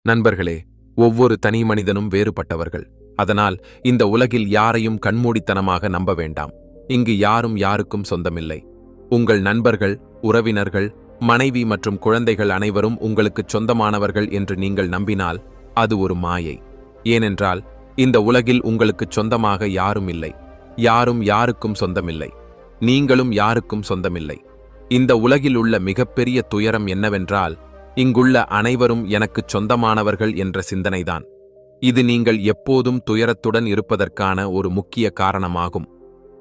நண்பர்களே, ஒவ்வொரு தனி மனிதனும் வேறுபட்டவர்கள். அதனால் இந்த உலகில் யாரையும் கண்மூடித்தனமாக நம்ப வேண்டாம். இங்கு யாரும் யாருக்கும் சொந்தமில்லை. உங்கள் நண்பர்கள், உறவினர்கள், மனைவி மற்றும் குழந்தைகள் அனைவரும் உங்களுக்கு சொந்தமானவர்கள் என்று நீங்கள் நம்பினால் அது ஒரு மாயை. ஏனென்றால் இந்த உலகில் உங்களுக்கு சொந்தமாக யாரும் இல்லை. யாரும் யாருக்கும் சொந்தமில்லை. நீங்களும் யாருக்கும் சொந்தமில்லை. இந்த உலகில் உள்ள மிகப்பெரிய துயரம் என்னவென்றால், இங்குள்ள அனைவரும் எனக்கு சொந்தமானவர்கள் என்ற சிந்தனைதான். இது நீங்கள் எப்போதும் துயரத்துடன் இருப்பதற்கான ஒரு முக்கிய காரணமாகும்.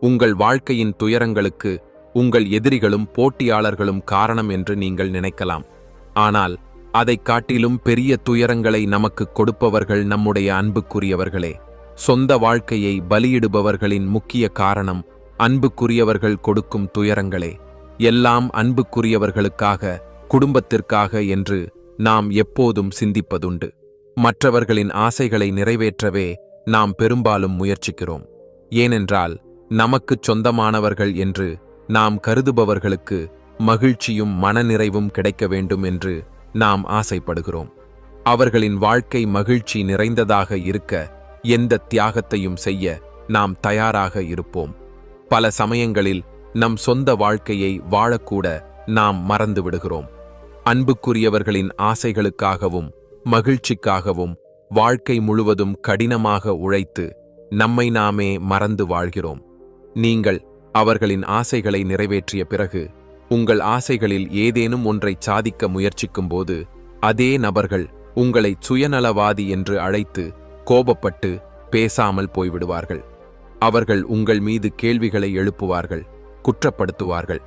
உங்கள் வாழ்க்கையின் துயரங்களுக்கு உங்கள் எதிரிகளும் போட்டியாளர்களும் காரணம் என்று நீங்கள் நினைக்கலாம். ஆனால் அதைக் காட்டிலும் பெரிய துயரங்களை நமக்கு கொடுப்பவர்கள் நம்முடைய அன்புக்குரியவர்களே. சொந்த வாழ்க்கையை பலியிடுபவர்களின் முக்கிய காரணம் அன்புக்குரியவர்கள் கொடுக்கும் துயரங்களே. எல்லாம் அன்புக்குரியவர்களுக்காக, குடும்பத்திற்காக என்று நாம் எப்போதும் சிந்திப்பதுண்டு. மற்றவர்களின் ஆசைகளை நிறைவேற்றவே நாம் பெரும்பாலும் முயற்சிக்கிறோம். ஏனென்றால் நமக்குச் சொந்தமானவர்கள் என்று நாம் கருதுபவர்களுக்கு மகிழ்ச்சியும் மனநிறைவும் கிடைக்க வேண்டும் என்று நாம் ஆசைப்படுகிறோம். அவர்களின் வாழ்க்கை மகிழ்ச்சி நிறைந்ததாக இருக்க எந்த தியாகத்தையும் செய்ய நாம் தயாராக இருப்போம். பல சமயங்களில் நம் சொந்த வாழ்க்கையை வாழக்கூட நாம் மறந்து விடுகிறோம். அன்புக்குரியவர்களின் ஆசைகளுக்காகவும் மகிழ்ச்சிக்காகவும் வாழ்க்கை முழுவதும் கடினமாக உழைத்து நம்மை நாமே மறந்து வாழ்கிறோம். நீங்கள் அவர்களின் ஆசைகளை நிறைவேற்றிய பிறகு உங்கள் ஆசைகளில் ஏதேனும் ஒன்றை சாதிக்க முயற்சிக்கும்போது அதே நபர்கள் உங்களை சுயநலவாதி என்று அழைத்து கோபப்பட்டு பேசாமல் போய்விடுவார்கள். அவர்கள் உங்கள் மீது கேள்விகளை எழுப்புவார்கள், குற்றப்படுத்துவார்கள்.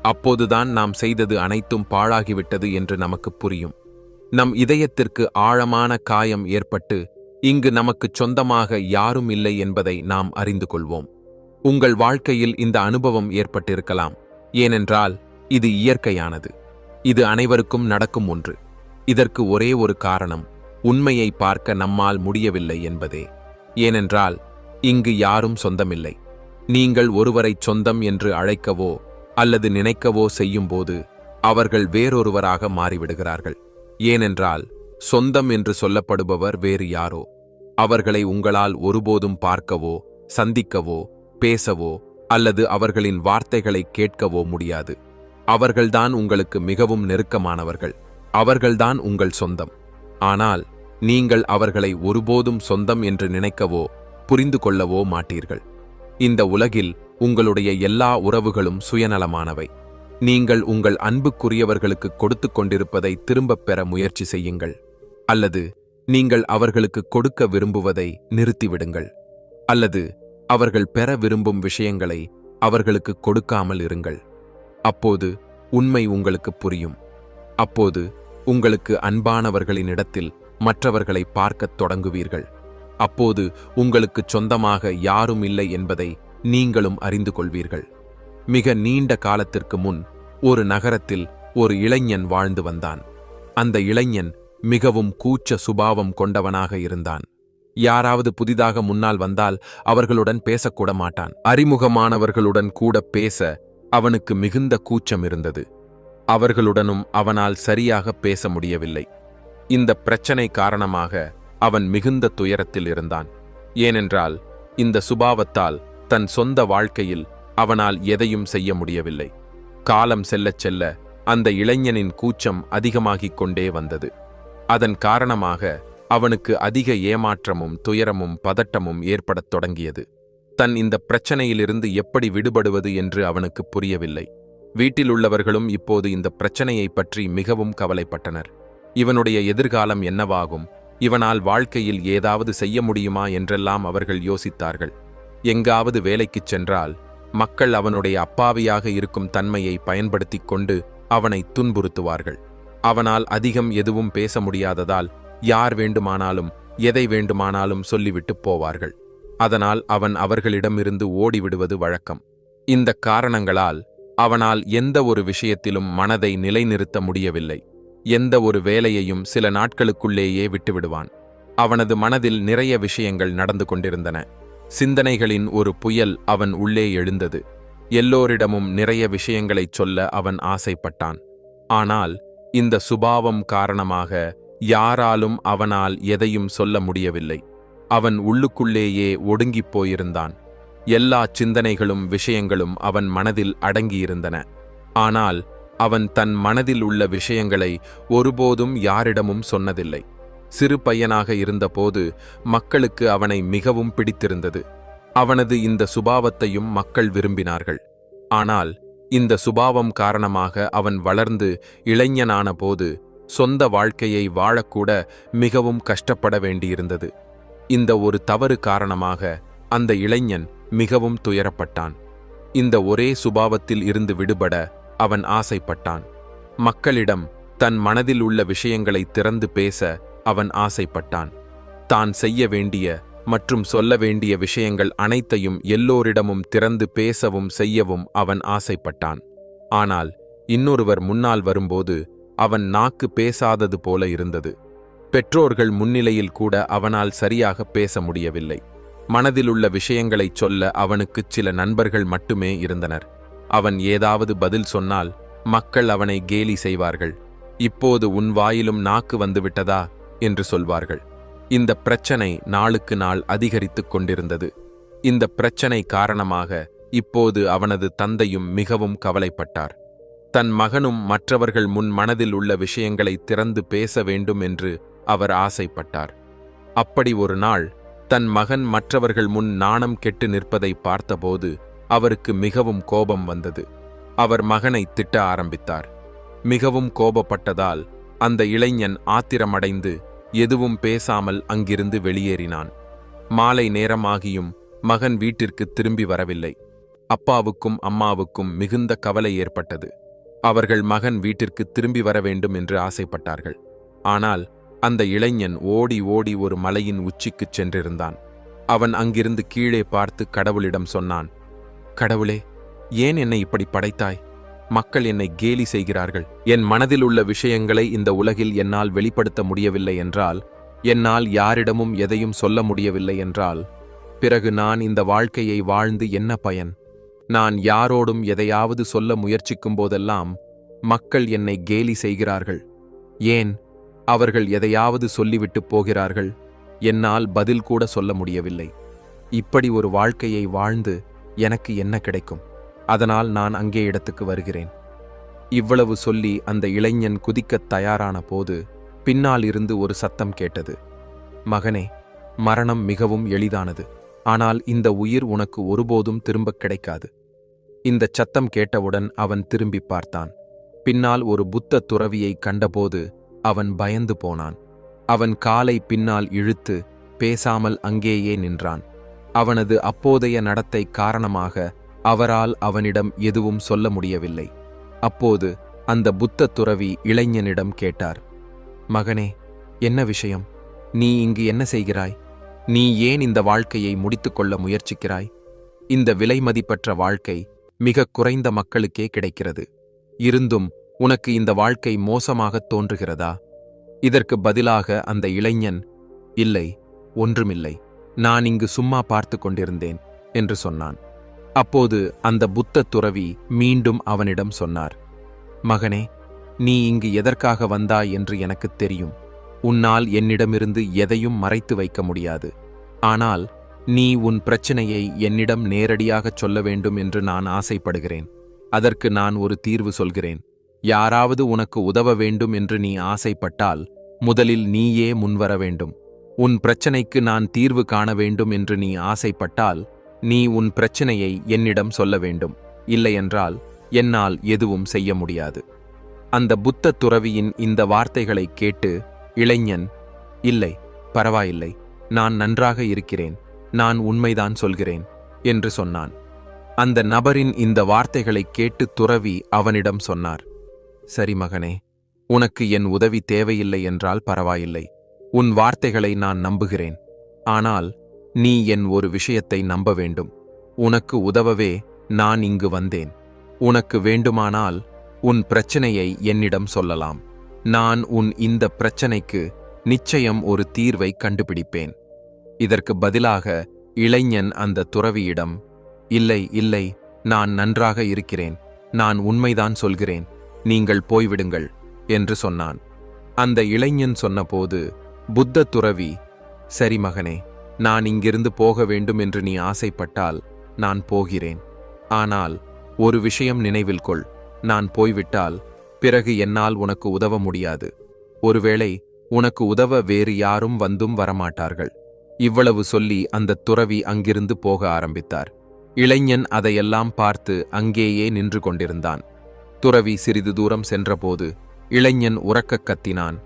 அப்போதுதான் நாம் செய்தது அனைத்தும் பாழாகிவிட்டது என்று நமக்கு புரியும். நம் இதயத்திற்கு ஆழமான காயம் ஏற்பட்டு இங்கு நமக்குச் சொந்தமாக யாரும் இல்லை என்பதை நாம் அறிந்து கொள்வோம். உங்கள் வாழ்க்கையில் இந்த அனுபவம் ஏற்பட்டிருக்கலாம். ஏனென்றால் இது இயற்கையானது. இது அனைவருக்கும் நடக்கும் ஒன்று. இதற்கு ஒரே ஒரு காரணம், உண்மையை பார்க்க நம்மால் முடியவில்லை என்பதே. ஏனென்றால் இங்கு யாரும் சொந்தமில்லை. நீங்கள் ஒருவரை சொந்தம் என்று அழைக்கவோ அல்லது நினைக்கவோ செய்யும்போது அவர்கள் வேறொருவராக மாறிவிடுகிறார்கள். ஏனென்றால் சொந்தம் என்று சொல்லப்படுபவர் வேறு யாரோ. அவர்களை உங்களால் ஒருபோதும் பார்க்கவோ சந்திக்கவோ பேசவோ அல்லது அவர்களின் வார்த்தைகளை கேட்கவோ முடியாது. அவர்கள்தான் உங்களுக்கு மிகவும் நெருக்கமானவர்கள். அவர்கள்தான் உங்கள் சொந்தம். ஆனால் நீங்கள் அவர்களை ஒருபோதும் சொந்தம் என்று நினைக்கவோ புரிந்து கொள்ளவோ மாட்டீர்கள். இந்த உலகில் உங்களுடைய எல்லா உறவுகளும் சுயநலமானவை. நீங்கள் உங்கள் அன்புக்குரியவர்களுக்கு கொடுத்து கொண்டிருப்பதை திரும்பப் பெற முயற்சி செய்யுங்கள். அல்லது நீங்கள் அவர்களுக்கு கொடுக்க விரும்புவதை நிறுத்திவிடுங்கள். அல்லது அவர்கள் பெற விரும்பும் விஷயங்களை அவர்களுக்கு கொடுக்காமல் இருங்கள். அப்போது உண்மை உங்களுக்கு புரியும். அப்போது உங்களுக்கு அன்பானவர்களினிடத்தில் மற்றவர்களை பார்க்கத் தொடங்குவீர்கள். அப்போது உங்களுக்கு சொந்தமாக யாரும் இல்லை என்பதை நீங்களும் அறிந்து கொள்வீர்கள். மிக நீண்ட காலத்திற்கு முன் ஒரு நகரத்தில் ஒரு இளைஞன் வாழ்ந்து வந்தான். அந்த இளைஞன் மிகவும் கூச்ச சுபாவம் கொண்டவனாக இருந்தான். யாராவது புதிதாக முன்னால் வந்தால் அவர்களுடன் பேசக்கூட மாட்டான். அறிமுகமானவர்களுடன் கூட பேச அவனுக்கு மிகுந்த கூச்சம் இருந்தது. அவர்களுடனும் அவனால் சரியாக பேச முடியவில்லை. இந்த பிரச்சனை காரணமாக அவன் மிகுந்த துயரத்தில் இருந்தான். ஏனென்றால் இந்த சுபாவத்தால் தன் சொந்த வாழ்க்கையில் அவனால் எதையும் செய்ய முடியவில்லை. காலம் செல்லச் செல்ல அந்த இளைஞனின் கூச்சம் அதிகமாகிக் கொண்டே வந்தது. அதன் காரணமாக அவனுக்கு அதிக ஏமாற்றமும் துயரமும் பதட்டமும் ஏற்படத் தொடங்கியது. தன் இந்த பிரச்சனையிலிருந்து எப்படி விடுபடுவது என்று அவனுக்கு புரியவில்லை. வீட்டில் உள்ளவர்களும் இப்போது இந்த பிரச்சனையை பற்றி மிகவும் கவலைப்பட்டனர். இவனுடைய எதிர்காலம் என்னவாகும்? இவனால் வாழ்க்கையில் ஏதாவது செய்ய முடியுமா என்றெல்லாம் அவர்கள் யோசித்தார்கள். எங்காவது வேலைக்குச் சென்றால் மக்கள் அவனுடைய அப்பாவியாக இருக்கும் தன்மையை பயன்படுத்திக் கொண்டு அவனை துன்புறுத்துவார்கள். அவனால் அதிகம் எதுவும் பேச முடியாததால் யார் வேண்டுமானாலும் எதை வேண்டுமானாலும் சொல்லிவிட்டு போவார்கள். அதனால் அவன் அவர்களிடமிருந்து ஓடிவிடுவது வழக்கம். இந்த காரணங்களால் அவனால் எந்த ஒரு விஷயத்திலும் மனதை நிலைநிறுத்த முடியவில்லை. எந்த ஒரு வேலையையும் சில நாட்களுக்குள்ளேயே விட்டுவிடுவான். அவனது மனதில் நிறைய விஷயங்கள் நடந்து கொண்டிருந்தன. சிந்தனைகளின் ஒரு புயல் அவன் உள்ளே எழுந்தது. எல்லோரிடமும் நிறைய விஷயங்களைச் சொல்ல அவன் ஆசைப்பட்டான். ஆனால் இந்த சுபாவம் காரணமாக யாராலும் அவனால் எதையும் சொல்ல முடியவில்லை. அவன் உள்ளுக்குள்ளேயே ஒடுங்கிப் போயிருந்தான். எல்லா சிந்தனைகளும் விஷயங்களும் அவன் மனதில் அடங்கியிருந்தன. ஆனால் அவன் தன் மனதில் உள்ள விஷயங்களை ஒருபோதும் யாரிடமும் சொன்னதில்லை. சிறு பையனாக இருந்தபோது மக்களுக்கு அவனை மிகவும் பிடித்திருந்தது. அவனது இந்த சுபாவத்தையும் மக்கள் விரும்பினார்கள். ஆனால் இந்த சுபாவம் காரணமாக அவன் வளர்ந்து இளைஞனான போது சொந்த வாழ்க்கையை வாழக்கூட மிகவும் கஷ்டப்பட வேண்டியிருந்தது. இந்த ஒரு தவறு காரணமாக அந்த இளைஞன் மிகவும் துயரப்பட்டான். இந்த ஒரே சுபாவத்தில் இருந்து விடுபட அவன் ஆசைப்பட்டான். மக்களிடம் தன் மனதில் உள்ள விஷயங்களை திறந்து பேச அவன் ஆசைப்பட்டான். தான் செய்ய வேண்டிய மற்றும் சொல்ல வேண்டிய விஷயங்கள் அனைத்தையும் எல்லோரிடமும் திறந்து பேசவும் செய்யவும் அவன் ஆசைப்பட்டான். ஆனால் இன்னொருவர் முன்னால் வரும்போது அவன் நாக்கு பேசாதது போல இருந்தது. பெற்றோர்கள் முன்னிலையில் கூட அவனால் சரியாக பேச முடியவில்லை. மனதிலுள்ள விஷயங்களைச் சொல்ல அவனுக்குச் சில நண்பர்கள் மட்டுமே இருந்தனர். அவன் ஏதாவது பதில் சொன்னால் மக்கள் அவனை கேலி செய்வார்கள். இப்போது உன் வாயிலும் நாக்கு வந்துவிட்டதா என்று சொல்வார்கள். இந்த பிரச்சனை நாளுக்கு நாள் அதிகரித்துக் கொண்டிருந்தது. இந்த பிரச்சனை காரணமாக இப்போது அவனது தந்தையும் மிகவும் கவலைப்பட்டார். தன் மகனும் மற்றவர்கள் முன் மனதில் உள்ள விஷயங்களை திறந்து பேச வேண்டும் என்று அவர் ஆசைப்பட்டார். அப்படி ஒரு நாள் தன் மகன் மற்றவர்கள் முன் நாணம் கெட்டு நிற்பதை பார்த்தபோது அவருக்கு மிகவும் கோபம் வந்தது. அவர் மகனை திட்ட ஆரம்பித்தார். மிகவும் கோபப்பட்டதால் அந்த இளைஞன் ஆத்திரமடைந்து எதுவும் பேசாமல் அங்கிருந்து வெளியேறினான். மாலை நேரமாகியும் மகன் வீட்டிற்கு திரும்பி வரவில்லை. அப்பாவுக்கும் அம்மாவுக்கும் மிகுந்த கவலை ஏற்பட்டது. அவர்கள் மகன் வீட்டிற்கு திரும்பி வர வேண்டும் என்று ஆசைப்பட்டார்கள். ஆனால் அந்த இளைஞன் ஓடி ஓடி ஒரு மலையின் உச்சிக்குச் சென்றிருந்தான். அவன் அங்கிருந்து கீழே பார்த்து கடவுளிடம் சொன்னான், கடவுளே, ஏன் என்னை இப்படி படைத்தாய்? மக்கள் என்னை கேலி செய்கிறார்கள். என் மனதில் உள்ள விஷயங்களை இந்த உலகில் என்னால் வெளிப்படுத்த முடியவில்லை என்றால், என்னால் யாரிடமும் எதையும் சொல்ல முடியவில்லை என்றால், பிறகு நான் இந்த வாழ்க்கையை வாழ்ந்து என்ன பயன்? நான் யாரோடும் எதையாவது சொல்ல முயற்சிக்கும் போதெல்லாம் மக்கள் என்னை கேலி செய்கிறார்கள். ஏன் அவர்கள் எதையாவது சொல்லிவிட்டு போகிறார்கள்? என்னால் பதில் கூட சொல்ல முடியவில்லை. இப்படி ஒரு வாழ்க்கையை வாழ்ந்து எனக்கு என்ன கிடைக்கும்? அதனால் நான் அங்கே இடத்துக்கு வருகிறேன். இவ்வளவு சொல்லி அந்த இளைஞன் குதிக்கத் தயாரான போது பின்னால் இருந்து ஒரு சத்தம் கேட்டது. மகனே, மரணம் மிகவும் எளிதானது. ஆனால் இந்த உயிர் உனக்கு ஒருபோதும் திரும்பக் கிடைக்காது. இந்த சத்தம் கேட்டவுடன் அவன் திரும்பி பார்த்தான். பின்னால் ஒரு புத்த துறவியை கண்டபோது அவன் பயந்து போனான். அவன் காலை பின்னால் இழுத்து பேசாமல் அங்கேயே நின்றான். அவனது அப்போதைய நடத்தை காரணமாக அவரால் அவனிடம் எதுவும் சொல்ல முடியவில்லை. அப்போது அந்த புத்த துறவி இளைஞனிடம் கேட்டார், மகனே, என்ன விஷயம்? நீ இங்கு என்ன செய்கிறாய்? நீ ஏன் இந்த வாழ்க்கையை முடித்துக்கொள்ள முயற்சிக்கிறாய்? இந்த விலைமதிப்பற்ற வாழ்க்கை மிக குறைந்த மக்களுக்கே கிடைக்கிறது. இருந்தும் உனக்கு இந்த வாழ்க்கை மோசமாகத் தோன்றுகிறதா? இதற்கு பதிலாக அந்த இளைஞன், இல்லை, ஒன்றுமில்லை, நான் இங்கு சும்மா பார்த்து கொண்டிருந்தேன் என்று சொன்னான். அப்போது அந்த புத்த துறவி மீண்டும் அவனிடம் சொன்னார், மகனே, நீ இங்கு எதற்காக வந்தாய் என்று எனக்குத் தெரியும். உன்னால் என்னிடமிருந்து எதையும் மறைத்து வைக்க முடியாது. ஆனால் நீ உன் பிரச்சனையை என்னிடம் நேரடியாகச் சொல்ல வேண்டும் என்று நான் ஆசைப்படுகிறேன். அதற்கு நான் ஒரு தீர்வு சொல்கிறேன். யாராவது உனக்கு உதவ வேண்டும் என்று நீ ஆசைப்பட்டால் முதலில் நீயே முன்வர வேண்டும். உன் பிரச்சனைக்கு நான் தீர்வு காண வேண்டும் என்று நீ ஆசைப்பட்டால் நீ உன் பிரச்சனையை என்னிடம் சொல்ல வேண்டும். இல்லையென்றால் என்னால் எதுவும் செய்ய முடியாது. அந்த புத்த துறவியின் இந்த வார்த்தைகளைக் கேட்டு இளைஞன், இல்லை, பரவாயில்லை, நான் நன்றாக இருக்கிறேன், நான் உண்மைதான் சொல்கிறேன் என்று சொன்னான். அந்த நபரின் இந்த வார்த்தைகளைக் கேட்டு துறவி அவனிடம் சொன்னார், சரி மகனே, உனக்கு என் உதவி தேவையில்லை என்றால் பரவாயில்லை. உன் வார்த்தைகளை நான் நம்புகிறேன். ஆனால் நீ என் ஒரு விஷயத்தை நம்ப வேண்டும். உனக்கு உதவவே நான் இங்கு வந்தேன். உனக்கு வேண்டுமானால் உன் பிரச்சனையை என்னிடம் சொல்லலாம். நான் உன் இந்த பிரச்சனைக்கு நிச்சயம் ஒரு தீர்வை கண்டுபிடிப்பேன். இதற்கு பதிலாக இளைஞன் அந்த துறவியிடம், இல்லை இல்லை, நான் நன்றாக இருக்கிறேன், நான் உண்மைதான் சொல்கிறேன், நீங்கள் போய்விடுங்கள் என்று சொன்னான். அந்த இளைஞன் சொன்னபோது புத்த துறவி, சரி மகனே, நான் இங்கிருந்து போக வேண்டும் என்று நீ ஆசைப்பட்டால் நான் போகிறேன். ஆனால் ஒரு விஷயம் நினைவில் கொள், நான் போய்விட்டால் பிறகு என்னால் உனக்கு உதவ முடியாது. ஒருவேளை உனக்கு உதவ வேறு யாரும் வந்தும் வரமாட்டார்கள். இவ்வளவு சொல்லி அந்த துறவி அங்கிருந்து போக ஆரம்பித்தார். இளைஞன் அதையெல்லாம் பார்த்து அங்கேயே நின்று கொண்டிருந்தான். துறவி சிறிது தூரம் சென்றபோது இளைஞன் உரக்கக் கத்தினான்,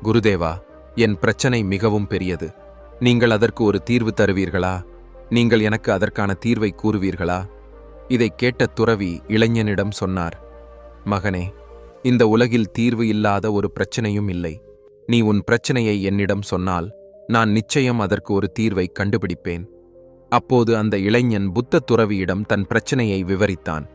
குருதேவா, என் பிரச்சனை மிகவும் பெரியது. நீங்கள் அதற்கு ஒரு தீர்வு தருவீர்களா? நீங்கள் எனக்கு அதற்கான தீர்வை கூறுவீர்களா? இதைக் கேட்ட துறவி இளைஞனிடம் சொன்னார், மகனே, இந்த உலகில் தீர்வு இல்லாத ஒரு பிரச்சனையும் இல்லை. நீ உன் பிரச்சனையை என்னிடம் சொன்னால் நான் நிச்சயம் அதற்கு ஒரு தீர்வை கண்டுபிடிப்பேன். அப்போது அந்த இளைஞன் புத்த துறவியிடம் தன் பிரச்சனையை விவரித்தான்.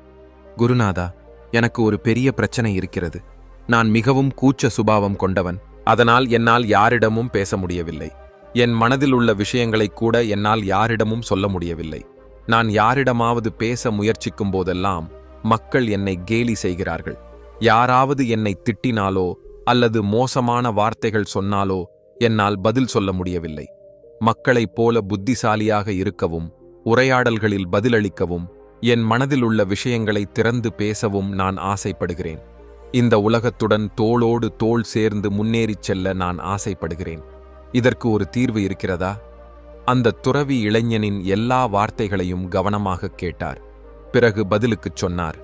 குருநாதா, எனக்கு ஒரு பெரிய பிரச்சனை இருக்கிறது. நான் மிகவும் கூச்ச சுபாவம் கொண்டவன். அதனால் என்னால் யாரிடமும் பேச முடியவில்லை. என் மனதில் உள்ள விஷயங்களை கூட என்னால் யாரிடமும் சொல்ல முடியவில்லை. நான் யாரிடமாவது பேச முயற்சிக்கும் போதெல்லாம் மக்கள் என்னை கேலி செய்கிறார்கள். யாராவது என்னை திட்டினாலோ அல்லது மோசமான வார்த்தைகள் சொன்னாலோ என்னால் பதில் சொல்ல முடியவில்லை. மக்களைப் போல புத்திசாலியாக இருக்கவும், உரையாடல்களில் பதிலளிக்கவும், என் மனதில் உள்ள விஷயங்களை திறந்து பேசவும் நான் ஆசைப்படுகிறேன். இந்த உலகத்துடன் தோளோடு தோள் சேர்ந்து முன்னேறிச் செல்ல நான் ஆசைப்படுகிறேன். இதற்கு ஒரு தீர்வு இருக்கிறதா? அந்த துறவி இளைஞனின் எல்லா வார்த்தைகளையும் கவனமாக கேட்டார். பிறகு பதிலுக்குச் சொன்னார்,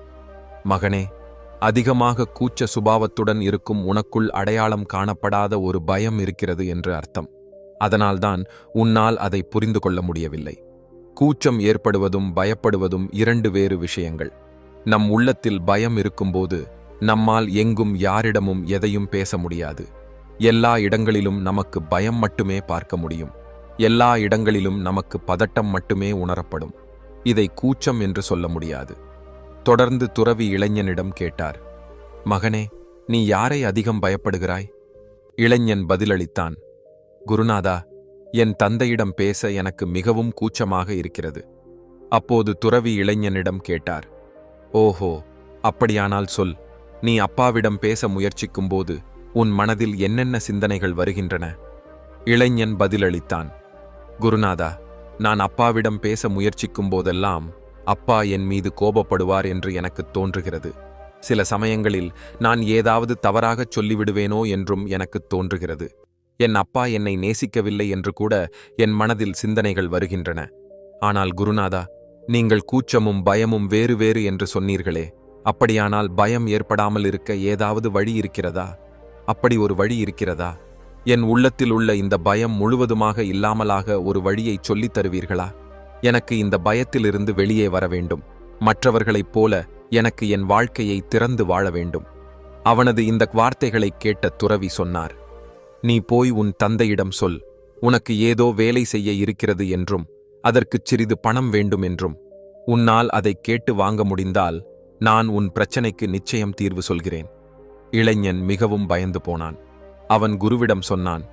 மகனே, அதிகமாக கூச்ச சுபாவத்துடன் இருக்கும் உனக்குள் அடையாளம் காணப்படாத ஒரு பயம் இருக்கிறது என்று அர்த்தம். அதனால்தான் உன்னால் அதை புரிந்து கொள்ள முடியவில்லை. கூச்சம் ஏற்படுவதும் பயப்படுவதும் இரண்டு வேறு விஷயங்கள். நம் உள்ளத்தில் பயம் இருக்கும்போது நம்மால் எங்கும் யாரிடமும் எதையும் பேச முடியாது. எல்லா இடங்களிலும் நமக்கு பயம் மட்டுமே பார்க்க முடியும். எல்லா இடங்களிலும் நமக்கு பதட்டம் மட்டுமே உணரப்படும். இதை கூச்சம் என்று சொல்ல முடியாது. தொடர்ந்து துறவி இளைஞனிடம் கேட்டார், மகனே, நீ யாரை அதிகம் பயப்படுகிறாய்? இளைஞன் பதிலளித்தான், குருநாதா, என் தந்தையிடம் பேச எனக்கு மிகவும் கூச்சமாக இருக்கிறது. அப்போது துறவி இளைஞனிடம் கேட்டார், ஓஹோ, அப்படியானால் சொல். நீ அப்பாவிடம் பேச முயற்சிக்கும்போது உன் மனதில் என்னென்ன சிந்தனைகள் வருகின்றன? இளைஞன் பதிலளித்தான், குருநாதா, நான் அப்பாவிடம் பேச முயற்சிக்கும் போதெல்லாம் அப்பா என் மீது கோபப்படுவார் என்று எனக்கு தோன்றுகிறது. சில சமயங்களில் நான் ஏதாவது தவறாகச் சொல்லிவிடுவேனோ என்றும் எனக்கு தோன்றுகிறது. என் அப்பா என்னை நேசிக்கவில்லை என்று கூட என் மனதில் சிந்தனைகள் வருகின்றன. ஆனால் குருநாதா, நீங்கள் கூச்சமும் பயமும் வேறு வேறு என்று சொன்னீர்களே, அப்படியானால் பயம் ஏற்படாமல் இருக்க ஏதாவது வழி இருக்கிறதா? அப்படி ஒரு வழி இருக்கிறதா? என் உள்ளத்தில் உள்ள இந்த பயம் முழுவதுமாக இல்லாமலாக ஒரு வழியை சொல்லித் தருவீர்களா? எனக்கு இந்த பயத்திலிருந்து வெளியே வர வேண்டும். மற்றவர்களைப் போல எனக்கு என் வாழ்க்கையை திறந்து வாழ வேண்டும். அவனது இந்த வார்த்தைகளைக் கேட்ட துறவி சொன்னார், நீ போய் உன் தந்தையிடம் சொல். உனக்கு ஏதோ வேலை செய்ய இருக்கிறது என்றும் அதற்குச் சிறிது பணம் வேண்டும் என்றும். உன்னால் அதை கேட்டு வாங்க முடிந்தால் நான் உன் பிரச்சனைக்கு நிச்சயம் தீர்வு சொல்கிறேன். இளைஞன் மிகவும் பயந்து போனான். அவன் குருவிடம் சொன்னான்,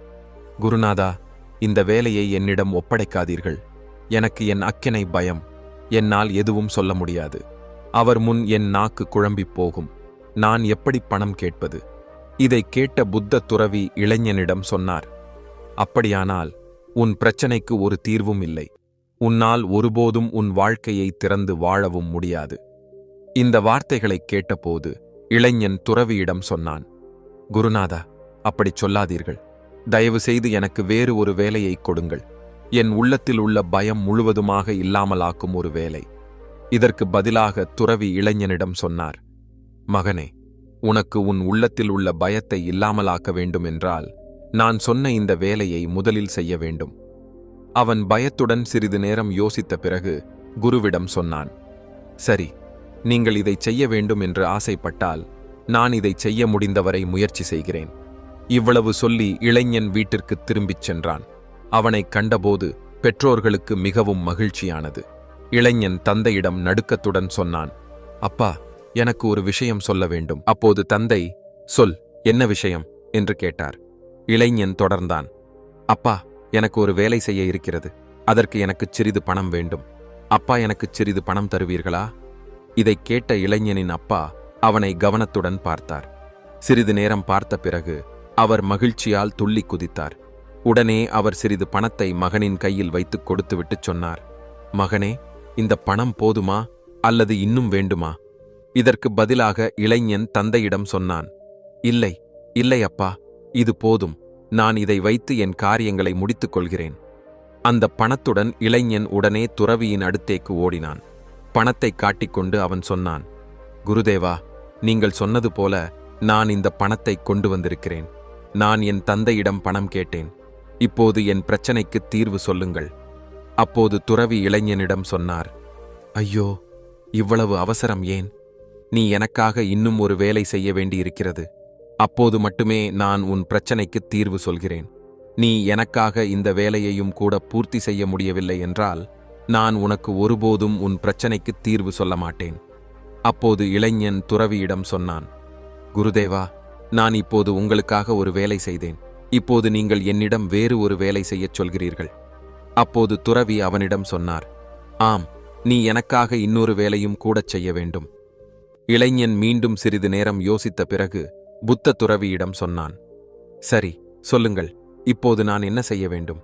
குருநாதா, இந்த வேலையை என்னிடம் ஒப்படைக்காதீர்கள். எனக்கு என் அக்கினை பயம். என்னால் எதுவும் சொல்ல முடியாது. அவர் முன் என் நாக்கு குழம்பிப் போகும். நான் எப்படி பணம் கேட்பது? இதைக் கேட்ட புத்த துறவி இளைஞனிடம் சொன்னார், அப்படியானால் உன் பிரச்சனைக்கு ஒரு தீர்வும் இல்லை. உன்னால் ஒருபோதும் உன் வாழ்க்கையை திறந்து வாழவும் முடியாது. இந்த வார்த்தைகளைக் கேட்டபோது இளைஞன் துறவியிடம் சொன்னான், குருநாதா, அப்படிச் சொல்லாதீர்கள். தயவு செய்து எனக்கு வேறு ஒரு வேலையைக் கொடுங்கள். என் உள்ளத்தில் உள்ள பயம் முழுவதுமாக இல்லாமலாக்கும் ஒரு வேலை. இதற்கு பதிலாக துறவி இளைஞனிடம் சொன்னார், மகனே, உனக்கு உன் உள்ளத்தில் உள்ள பயத்தை இல்லாமலாக்க வேண்டும் என்றால் நான் சொன்ன இந்த வேலையை முதலில் செய்ய வேண்டும். அவன் பயத்துடன் சிறிது நேரம் யோசித்த பிறகு குருவிடம் சொன்னான், சரி, நீங்கள் இதைச் செய்ய வேண்டும் என்று ஆசைப்பட்டால் நான் இதைச் செய்ய முடிந்தவரை முயற்சி செய்கிறேன். இவ்வளவு சொல்லி இளைஞன் வீட்டிற்குத் திரும்பிச் சென்றான். அவனைக் கண்டபோது பெற்றோர்களுக்கு மிகவும் மகிழ்ச்சியானது. இளைஞன் தந்தையிடம் நடுக்கத்துடன் சொன்னான், அப்பா, எனக்கு ஒரு விஷயம் சொல்ல வேண்டும். அப்போது தந்தை, சொல், என்ன விஷயம் என்று கேட்டார். இளைஞன் தொடர்ந்தான், அப்பா, எனக்கு ஒரு வேலை செய்ய இருக்கிறது. அதற்கு எனக்குச் சிறிது பணம் வேண்டும். அப்பா, எனக்குச் சிறிது பணம் தருவீர்களா? இதைக் கேட்ட இளைஞனின் அப்பா அவனை கவனத்துடன் பார்த்தார். சிறிது நேரம் பார்த்த பிறகு அவர் மகிழ்ச்சியால் துள்ளி குதித்தார். உடனே அவர் சிறிது பணத்தை மகனின் கையில் வைத்துக் கொடுத்துவிட்டு சொன்னார், மகனே, இந்த பணம் போதுமா அல்லது இன்னும் வேண்டுமா? இதற்கு பதிலாக இளைஞன் தந்தையிடம் சொன்னான், இல்லை, இல்லை அப்பா, இது போதும். நான் இதை வைத்து என் காரியங்களை முடித்துக் கொள்கிறேன். அந்த பணத்துடன் இளைஞன் உடனே துறவியின் அடுத்தேக்கு ஓடினான். பணத்தை காட்டிக்கொண்டு அவன் சொன்னான், குருதேவா, நீங்கள் சொன்னது போல நான் இந்த பணத்தை கொண்டு வந்திருக்கிறேன். நான் என் தந்தையிடம் பணம் கேட்டேன். இப்போது என் பிரச்சனைக்கு தீர்வு சொல்லுங்கள். அப்போது துறவி இளைஞனிடம் சொன்னார், ஐயோ, இவ்வளவு அவசரம் ஏன்? நீ எனக்காக இன்னும் ஒரு வேலை செய்ய வேண்டியிருக்கிறது. அப்போது மட்டுமே நான் உன் பிரச்சனைக்கு தீர்வு சொல்கிறேன். நீ எனக்காக இந்த வேலையையும் கூட பூர்த்தி செய்ய முடியவில்லை என்றால் நான் உனக்கு ஒருபோதும் உன் பிரச்சனைக்கு தீர்வு சொல்ல மாட்டேன். அப்போது இளைஞன் துறவியிடம் சொன்னான், குருதேவா, நான் இப்போது உங்களுக்காக ஒரு வேலை செய்தேன். இப்போது நீங்கள் என்னிடம் வேறு ஒரு வேலை செய்யச் சொல்கிறீர்கள். அப்போது துறவி அவனிடம் சொன்னார், ஆம், நீ எனக்காக இன்னொரு வேலையும் கூடச் செய்ய வேண்டும். இளைஞன் மீண்டும் சிறிது நேரம் யோசித்த பிறகு புத்த துறவியிடம் சொன்னான், சரி, சொல்லுங்கள், இப்போது நான் என்ன செய்ய வேண்டும்?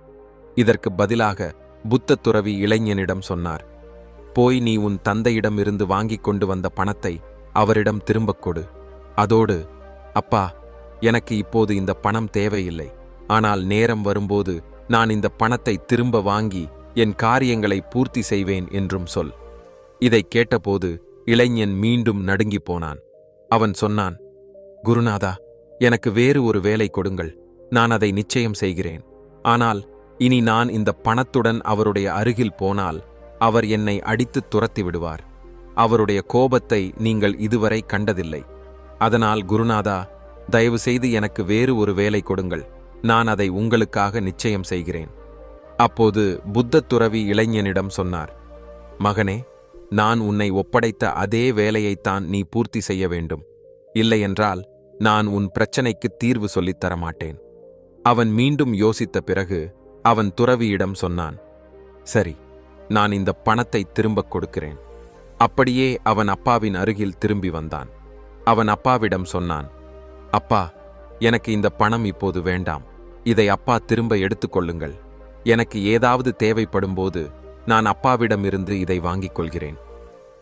இதற்கு பதிலாக புத்த துறவி இளைஞனிடம் சொன்னார், போய் நீ உன் தந்தையிடம் இருந்து வாங்கிக் கொண்டு வந்த பணத்தை அவரிடம் திரும்பக் கொடு. அதோடு, அப்பா, எனக்கு இப்போது இந்த பணம் தேவையில்லை. ஆனால் நேரம் வரும்போது நான் இந்த பணத்தை திரும்ப வாங்கி என் காரியங்களை பூர்த்தி செய்வேன் என்றும் சொல். இதைக் கேட்டபோது இளைஞன் மீண்டும் நடுங்கிப் போனான். அவன் சொன்னான், குருநாதா, எனக்கு வேறு ஒரு வேலை கொடுங்கள். நான் அதை நிச்சயம் செய்கிறேன். ஆனால் இனி நான் இந்த பணத்துடன் அவருடைய அருகில் போனால் அவர் என்னை அடித்து துரத்தி விடுவார். அவருடைய கோபத்தை நீங்கள் இதுவரை கண்டதில்லை. அதனால் குருநாதா, தயவு செய்து எனக்கு வேறு ஒரு வேலை கொடுங்கள். நான் அதை உங்களுக்காக நிச்சயம் செய்கிறேன். அப்போது புத்த துறவி இளைஞனிடம் சொன்னார், மகனே, நான் உன்னை ஒப்படைத்த அதே வேலையைத்தான் நீ பூர்த்தி செய்ய வேண்டும். இல்லையென்றால் நான் உன் பிரச்சனைக்கு தீர்வு சொல்லித் தரமாட்டேன். அவன் மீண்டும் யோசித்த பிறகு அவன் துறவியிடம் சொன்னான், சரி, நான் இந்த பணத்தை திரும்பக் கொடுக்கிறேன். அப்படியே அவன் அப்பாவின் அருகில் திரும்பி வந்தான். அவன் அப்பாவிடம் சொன்னான், அப்பா, எனக்கு இந்த பணம் இப்போது வேண்டாம். இதை அப்பா திரும்ப எடுத்துக்கொள்ளுங்கள். எனக்கு ஏதாவது தேவைப்படும்போது நான் அப்பாவிடமிருந்து இதை வாங்கிக் கொள்கிறேன்.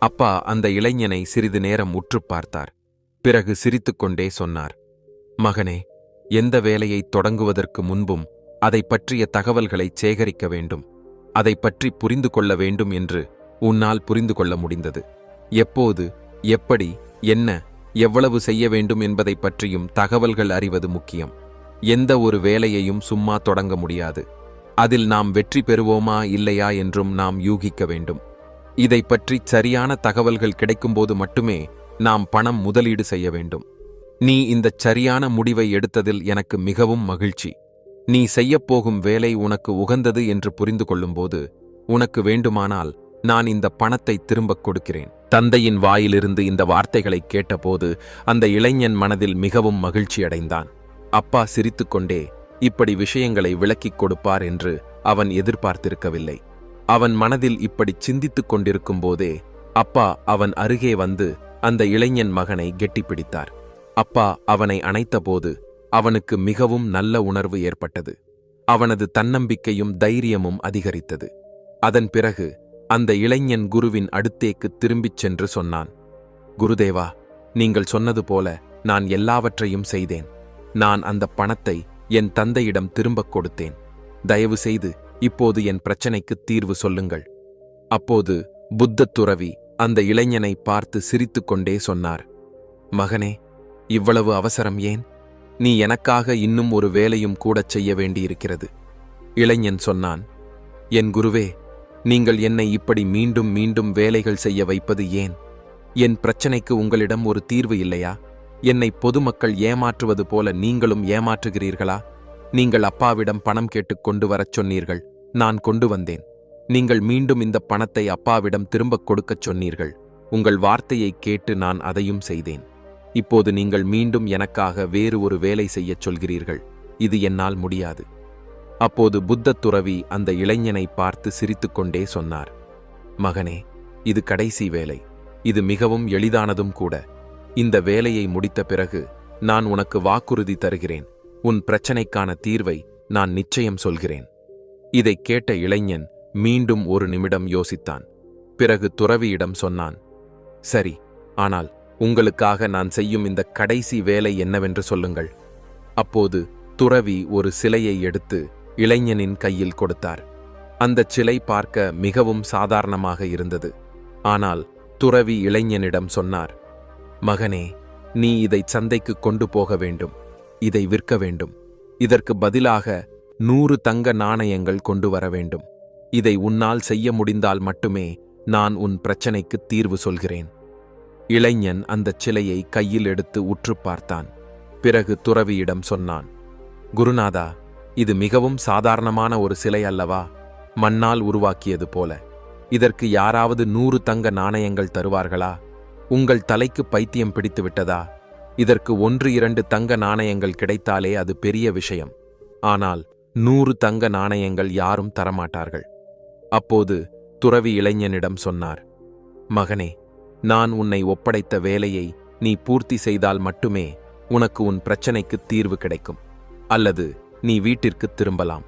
அப்பா அந்த இளைஞனை சிறிது நேரம் உற்றுப் பார்த்தார். பிறகு சிரித்துக்கொண்டே சொன்னார், மகனே, எந்த வேலையை தொடங்குவதற்கு முன்பும் அதை பற்றிய தகவல்களை சேகரிக்க வேண்டும். அதை பற்றி புரிந்து கொள்ள வேண்டும் என்று உன்னால் புரிந்து கொள்ள முடிந்தது. எப்போது, எப்படி, என்ன, எவ்வளவு செய்ய வேண்டும் என்பதை பற்றியும் தகவல்கள் அறிவது முக்கியம். எந்த ஒரு வேலையையும் சும்மா தொடங்க முடியாது. அதில் நாம் வெற்றி பெறுவோமா இல்லையா என்றும் நாம் யூகிக்க வேண்டும். இதை பற்றி சரியான தகவல்கள் கிடைக்கும்போது மட்டுமே நாம் பணம் முதலீடு செய்ய வேண்டும். நீ இந்த சரியான முடிவை எடுத்ததில் எனக்கு மிகவும் மகிழ்ச்சி. நீ செய்யப்போகும் வேலை உனக்கு உகந்தது என்று புரிந்து கொள்ளும்போது உனக்கு வேண்டுமானால் நான் இந்த பணத்தை திரும்பக் கொடுக்கிறேன். தந்தையின் வாயிலிருந்து இந்த வார்த்தைகளை கேட்டபோது அந்த இளைஞன் மனதில் மிகவும் மகிழ்ச்சியடைந்தான். அப்பா சிரித்துக்கொண்டே இப்படி விஷயங்களை விளக்கிக் கொடுப்பார் என்று அவன் எதிர்பார்த்திருக்கவில்லை. அவன் மனதில் இப்படி சிந்தித்துக் கொண்டிருக்கும் போதே அப்பா அவன் அருகே வந்து அந்த இளைஞன் மகனை கெட்டிப்பிடித்தார். அப்பா அவனை அணைத்தபோது அவனுக்கு மிகவும் நல்ல உணர்வு ஏற்பட்டது. அவனது தன்னம்பிக்கையும் தைரியமும் அதிகரித்தது. அதன் பிறகு அந்த இளைஞன் குருவின் அடுத்தேக்கு திரும்பிச் சென்று சொன்னான், குருதேவா, நீங்கள் சொன்னது போல நான் எல்லாவற்றையும் செய்தேன். நான் அந்த பணத்தை என் தந்தையிடம் திரும்பக் கொடுத்தேன். தயவு செய்து இப்போது என் பிரச்சனைக்கு தீர்வு சொல்லுங்கள். அப்போது புத்த துறவி அந்த இளைஞனை பார்த்து சிரித்துக்கொண்டே சொன்னார், மகனே, இவ்வளவு அவசரம் ஏன்? நீ எனக்காக இன்னும் ஒரு வேலையும் கூடச் செய்ய வேண்டியிருக்கிறது. இளைஞன் சொன்னான், என் குருவே, நீங்கள் என்னை இப்படி மீண்டும் மீண்டும் வேலைகள் செய்ய வைப்பது ஏன்? என் பிரச்சனைக்கு உங்களிடம் ஒரு தீர்வு இல்லையா? என்னை பொதுமக்கள் ஏமாற்றுவது போல நீங்களும் ஏமாற்றுகிறீர்களா? நீங்கள் அப்பாவிடம் பணம் கேட்டுக் கொண்டு வரச் சொன்னீர்கள். நான் கொண்டு வந்தேன். நீங்கள் மீண்டும் இந்த பணத்தை அப்பாவிடம் திரும்பக் கொடுக்கச் சொன்னீர்கள். உங்கள் வார்த்தையை கேட்டு நான் அதையும் செய்தேன். இப்போது நீங்கள் மீண்டும் எனக்காக வேறு ஒரு வேலை செய்யச் சொல்கிறீர்கள். இது என்னால் முடியாது. அப்போது புத்த துறவி அந்த இளைஞனை பார்த்து சிரித்துக்கொண்டே சொன்னார், மகனே, இது கடைசி வேலை. இது மிகவும் எளிதானதும் கூட. இந்த வேலையை முடித்த பிறகு நான் உனக்கு வாக்குறுதி தருகிறேன். உன் பிரச்சனைக்கான தீர்வை நான் நிச்சயம் சொல்கிறேன். இதைக் கேட்ட இளைஞன் மீண்டும் ஒரு நிமிடம் யோசித்தான். பிறகு துறவியிடம் சொன்னான், சரி, ஆனால் உங்களுக்காக நான் செய்யும் இந்த கடைசி வேலை என்னவென்று சொல்லுங்கள். அப்போது துறவி ஒரு சிலையை எடுத்து இளைஞனின் கையில் கொடுத்தார். அந்தச் சிலை பார்க்க மிகவும் சாதாரணமாக இருந்தது. ஆனால் துறவி இளைஞனிடம் சொன்னார், மகனே, நீ இதை சந்தைக்கு கொண்டு போக வேண்டும். இதை விற்க வேண்டும். இதற்கு பதிலாக 100 தங்க நாணயங்கள் கொண்டு வர வேண்டும். இதை உன்னால் செய்ய முடிந்தால் மட்டுமே நான் உன் பிரச்சனைக்கு தீர்வு சொல்கிறேன். இளைஞன் அந்தச் சிலையை கையில் எடுத்து உற்று பார்த்தான். பிறகு துறவியிடம் சொன்னான், குருநாதா, இது மிகவும் சாதாரணமான ஒரு சிலை அல்லவா? மண்ணால் உருவாக்கியது போல. இதற்கு யாராவது 100 தங்க நாணயங்கள் தருவார்களா? உங்கள் தலைக்கு பைத்தியம் பிடித்து விட்டதா? இதற்கு 1-2 தங்க நாணயங்கள் கிடைத்தாலே அது பெரிய விஷயம். ஆனால் 100 தங்க நாணயங்கள் யாரும் தரமாட்டார்கள். அப்போது துறவி இளைஞனிடம் சொன்னார், மகனே, நான் உன்னை ஒப்படைத்த வேலையை நீ பூர்த்தி செய்தால் மட்டுமே உனக்கு உன் பிரச்சனைக்கு தீர்வு கிடைக்கும். அல்லது நீ வீட்டிற்கு திரும்பலாம்.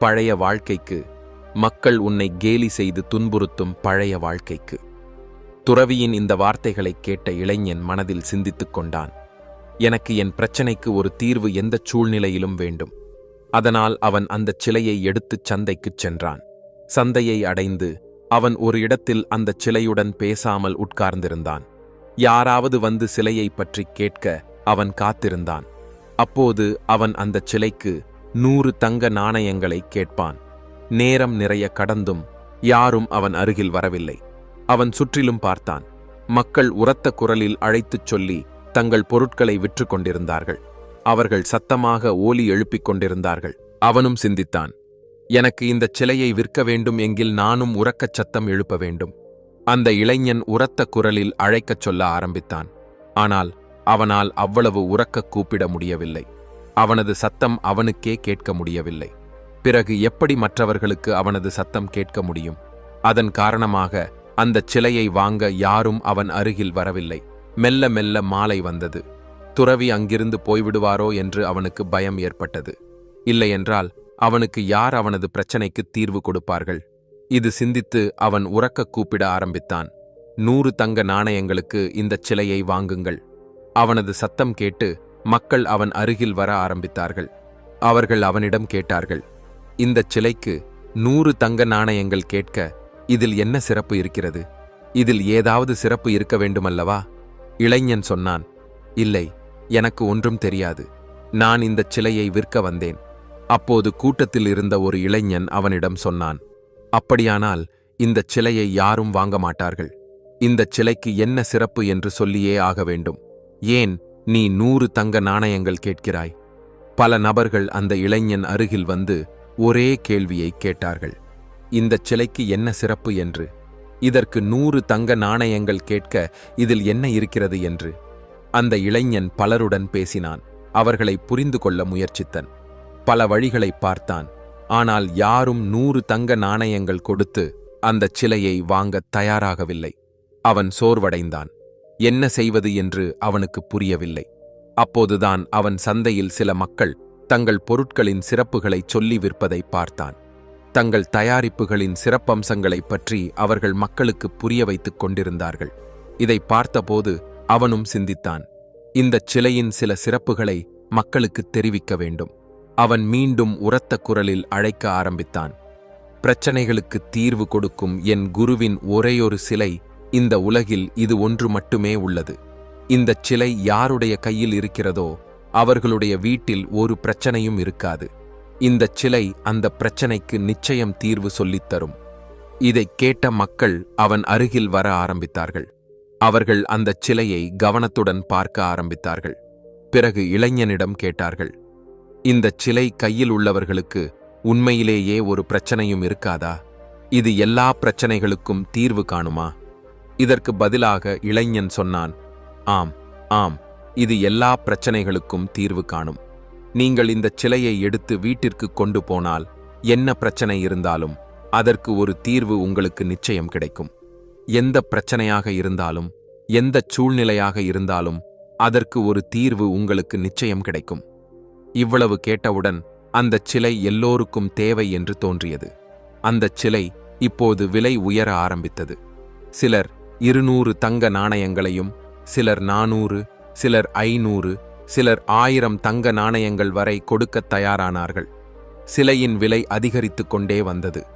பழைய வாழ்க்கைக்கு, மக்கள் உன்னை கேலி செய்து துன்புறுத்தும் பழைய வாழ்க்கைக்கு. துறவியின் இந்த வார்த்தைகளைக் கேட்ட இளைஞன் மனதில் சிந்தித்துக் கொண்டான். எனக்கு என் பிரச்சனைக்கு ஒரு தீர்வு எந்தச் சூழ்நிலையிலும் வேண்டும். அதனால் அவன் அந்தச் சிலையை எடுத்துச் சந்தைக்குச் சென்றான். சந்தையை அடைந்து அவன் ஒரு இடத்தில் அந்தச் சிலையுடன் பேசாமல் உட்கார்ந்திருந்தான். யாராவது வந்து சிலையை பற்றி கேட்க அவன் காத்திருந்தான். அப்போது அவன் அந்தச் சிலைக்கு 100 தங்க நாணயங்களை கேட்பான். நேரம் நிறைய கடந்தும் யாரும் அவன் அருகில் வரவில்லை. அவன் சுற்றிலும் பார்த்தான். மக்கள் உரத்த குரலில் அழைத்துச் சொல்லி தங்கள் பொருட்களை விற்று கொண்டிருந்தார்கள். அவர்கள் சத்தமாக ஓலி எழுப்பிக் கொண்டிருந்தார்கள். அவனும் சிந்தித்தான், எனக்கு இந்தச் சிலையை விற்க வேண்டும் எங்கில் நானும் உரக்கச் சத்தம் எழுப்ப வேண்டும். அந்த இளைஞன் உரத்த குரலில் அழைக்கச் சொல்ல ஆரம்பித்தான். ஆனால் அவனால் அவ்வளவு உரக்கக் கூப்பிட முடியவில்லை. அவனது சத்தம் அவனுக்கே கேட்க முடியவில்லை. பிறகு எப்படி மற்றவர்களுக்கு அவனது சத்தம் கேட்க முடியும்? அதன் காரணமாக அந்தச் சிலையை வாங்க யாரும் அவன் அருகில் வரவில்லை. மெல்ல மெல்ல மாலை வந்தது. துறவி அங்கிருந்து போய்விடுவாரோ என்று அவனுக்கு பயம் ஏற்பட்டது. இல்லையென்றால் அவனுக்கு யார் அவனது பிரச்சனைக்கு தீர்வு கொடுப்பார்கள்? இது சிந்தித்து அவன் உரக்க கூப்பிட ஆரம்பித்தான். 100 தங்க நாணயங்களுக்கு இந்தச் சிலையை வாங்குங்கள். அவனது சத்தம் கேட்டு மக்கள் அவன் அருகில் வர ஆரம்பித்தார்கள். அவர்கள் அவனிடம் கேட்டார்கள், இந்தச் சிலைக்கு 100 தங்க நாணயங்கள் கேட்க இதில் என்ன சிறப்பு இருக்கிறது? இதில் ஏதாவது சிறப்பு இருக்க வேண்டுமல்லவா? இளைஞன் சொன்னான், இல்லை, எனக்கு ஒன்றும் தெரியாது. நான் இந்தச் சிலையை விற்க வந்தேன். அப்போது கூட்டத்தில் இருந்த ஒரு இளைஞன் அவனிடம் சொன்னான், அப்படியானால் இந்தச் சிலையை யாரும் வாங்க மாட்டார்கள். இந்தச் சிலைக்கு என்ன சிறப்பு என்று சொல்லியே ஆக வேண்டும். ஏன் நீ 100 தங்க நாணயங்கள் கேட்கிறாய்? பல நபர்கள் அந்த இளைஞன் அருகில் வந்து ஒரே கேள்வியை கேட்டார்கள், இந்தச் சிலைக்கு என்ன சிறப்பு என்று, இதற்கு 100 தங்க நாணயங்கள் கேட்க இதில் என்ன இருக்கிறது என்று. அந்த இளைஞன் பலருடன் பேசினான். அவர்களை புரிந்து கொள்ள முயற்சித்தான். பல வழிகளை பார்த்தான். ஆனால் யாரும் 100 தங்க நாணயங்கள் கொடுத்து அந்தச் சிலையை வாங்க தயாராகவில்லை. அவன் சோர்வடைந்தான். என்ன செய்வது என்று அவனுக்கு புரியவில்லை. அப்போதுதான் அவன் சந்தையில் சில மக்கள் தங்கள் பொருட்களின் சிறப்புகளைச் சொல்லி விற்பதை பார்த்தான். தங்கள் தயாரிப்புகளின் சிறப்பம்சங்களைப் பற்றி அவர்கள் மக்களுக்கு புரிய வைத்துக் கொண்டிருந்தார்கள். இதை பார்த்தபோது அவனும் சிந்தித்தான், இந்தச் சிலையின் சில சிறப்புகளை மக்களுக்கு தெரிவிக்க வேண்டும். அவன் மீண்டும் உரத்த குரலில் அழைக்க ஆரம்பித்தான், பிரச்சனைகளுக்கு தீர்வு கொடுக்கும் என் குருவின் ஒரேயொரு சிலை இந்த உலகில் இது ஒன்று மட்டுமே உள்ளது. இந்தச் சிலை யாருடைய கையில் இருக்கிறதோ அவர்களுடைய வீட்டில் ஒரு பிரச்சனையும் இருக்காது. இந்தச் சிலை அந்த பிரச்சனைக்கு நிச்சயம் தீர்வு சொல்லித்தரும். இதைக் கேட்ட மக்கள் அவன் அருகில் வர ஆரம்பித்தார்கள். அவர்கள் அந்தச் சிலையை கவனத்துடன் பார்க்க ஆரம்பித்தார்கள். பிறகு இளைஞனிடம் கேட்டார்கள், இந்தச் சிலை கையில் உள்ளவர்களுக்கு உண்மையிலேயே ஒரு பிரச்சனையும் இருக்காதா? இது எல்லா பிரச்சனைகளுக்கும் தீர்வு காணுமா? இதற்கு பதிலாக இளைஞன் சொன்னான், ஆம் ஆம், இது எல்லா பிரச்சனைகளுக்கும் தீர்வு காணும். நீங்கள் இந்தச் சிலையை எடுத்து வீட்டிற்கு கொண்டு போனால் என்ன பிரச்சனை இருந்தாலும் அதற்கு ஒரு தீர்வு உங்களுக்கு நிச்சயம் கிடைக்கும். எந்த பிரச்சனையாக இருந்தாலும், எந்தச் சூழ்நிலையாக இருந்தாலும் அதற்கு ஒரு தீர்வு உங்களுக்கு நிச்சயம் கிடைக்கும். இவ்வளவு கேட்டவுடன் அந்தச் சிலை எல்லோருக்கும் தேவை என்று தோன்றியது. அந்தச் சிலை இப்போது விலை உயர ஆரம்பித்தது. சிலர் 200 தங்க நாணயங்களையும், சிலர் 400, சிலர் 500, சிலர் 1000 தங்க நாணயங்கள் வரை கொடுக்கத் தயாரானார்கள். சிலையின் விலை அதிகரித்துக் கொண்டே வந்தது.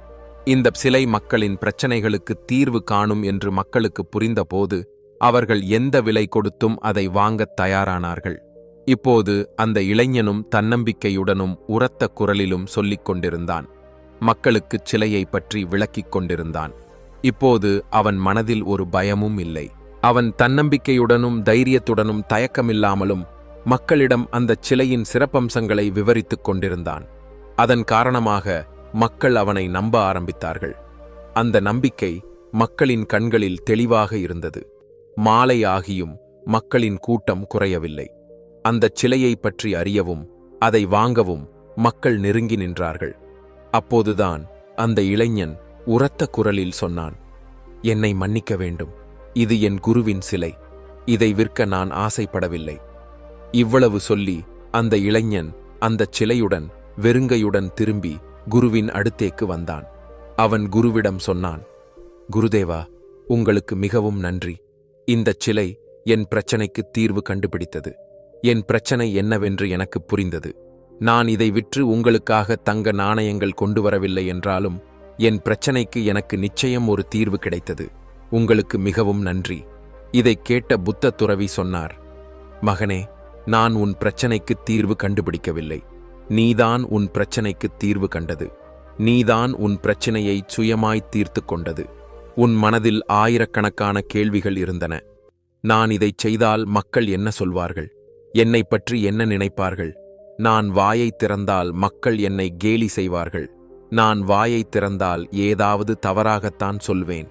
இந்த சிலை மக்களின் பிரச்சனைகளுக்கு தீர்வு காணும் என்று மக்களுக்கு புரிந்தபோது அவர்கள் எந்த விலை கொடுத்தும் அதை வாங்கத் தயாரானார்கள். இப்போது அந்த இளைஞனும் தன்னம்பிக்கையுடனும் உரத்த குரலிலும் சொல்லிக் கொண்டிருந்தான். மக்களுக்குச் சிலையை பற்றி விளக்கிக் கொண்டிருந்தான். இப்போது அவன் மனதில் ஒரு பயமும் இல்லை. அவன் தன்னம்பிக்கையுடனும் தைரியத்துடனும் தயக்கமில்லாமலும் மக்களிடம் அந்தச் சிலையின் சிறப்பம்சங்களை விவரித்துக் கொண்டிருந்தான். அதன் காரணமாக மக்கள் அவனை நம்ப ஆரம்பித்தார்கள். அந்த நம்பிக்கை மக்களின் கண்களில் தெளிவாக இருந்தது. மாலை ஆகியும் மக்களின் கூட்டம் குறையவில்லை. அந்தச் சிலையை பற்றி அறியவும் அதை வாங்கவும் மக்கள் நெருங்கி நின்றார்கள். அப்போதுதான் அந்த இளைஞன் உரத்த குரலில் சொன்னான், என்னை மன்னிக்க வேண்டும். இது என் குருவின் சிலை. இதை விற்க நான் ஆசைப்படவில்லை. இவ்வளவு சொல்லி அந்த இளைஞன் அந்தச் சிலையுடன் வெறுங்கையுடன் திரும்பி குருவின் அடுத்தேக்கு வந்தான். அவன் குருவிடம் சொன்னான், குருதேவா, உங்களுக்கு மிகவும் நன்றி. இந்தச் சிலை என் பிரச்சனைக்கு தீர்வு கண்டுபிடித்தது. என் பிரச்சனை என்னவென்று எனக்கு புரிந்தது. நான் இதை விற்று உங்களுக்காக தங்க நாணயங்கள் கொண்டு வரவில்லை என்றாலும் என் பிரச்சனைக்கு எனக்கு நிச்சயம் ஒரு தீர்வு கிடைத்தது. உங்களுக்கு மிகவும் நன்றி. இதைக் கேட்ட புத்த துறவி சொன்னார், மகனே, நான் உன் பிரச்சனைக்கு தீர்வு கண்டுபிடிக்கவில்லை. நீதான் உன் பிரச்சனைக்கு தீர்வு கண்டது. நீதான் உன் பிரச்சனையை சுயமாய் தீர்த்து கொண்டது. உன் மனதில் ஆயிரக்கணக்கான கேள்விகள் இருந்தன. நான் இதைச் செய்தால் மக்கள் என்ன சொல்வார்கள்? என்னை பற்றி என்ன நினைப்பார்கள்? நான் வாயை திறந்தால் மக்கள் என்னை கேலி செய்வார்கள். நான் வாயை திறந்தால் ஏதாவது தவறாகத்தான் சொல்வேன்.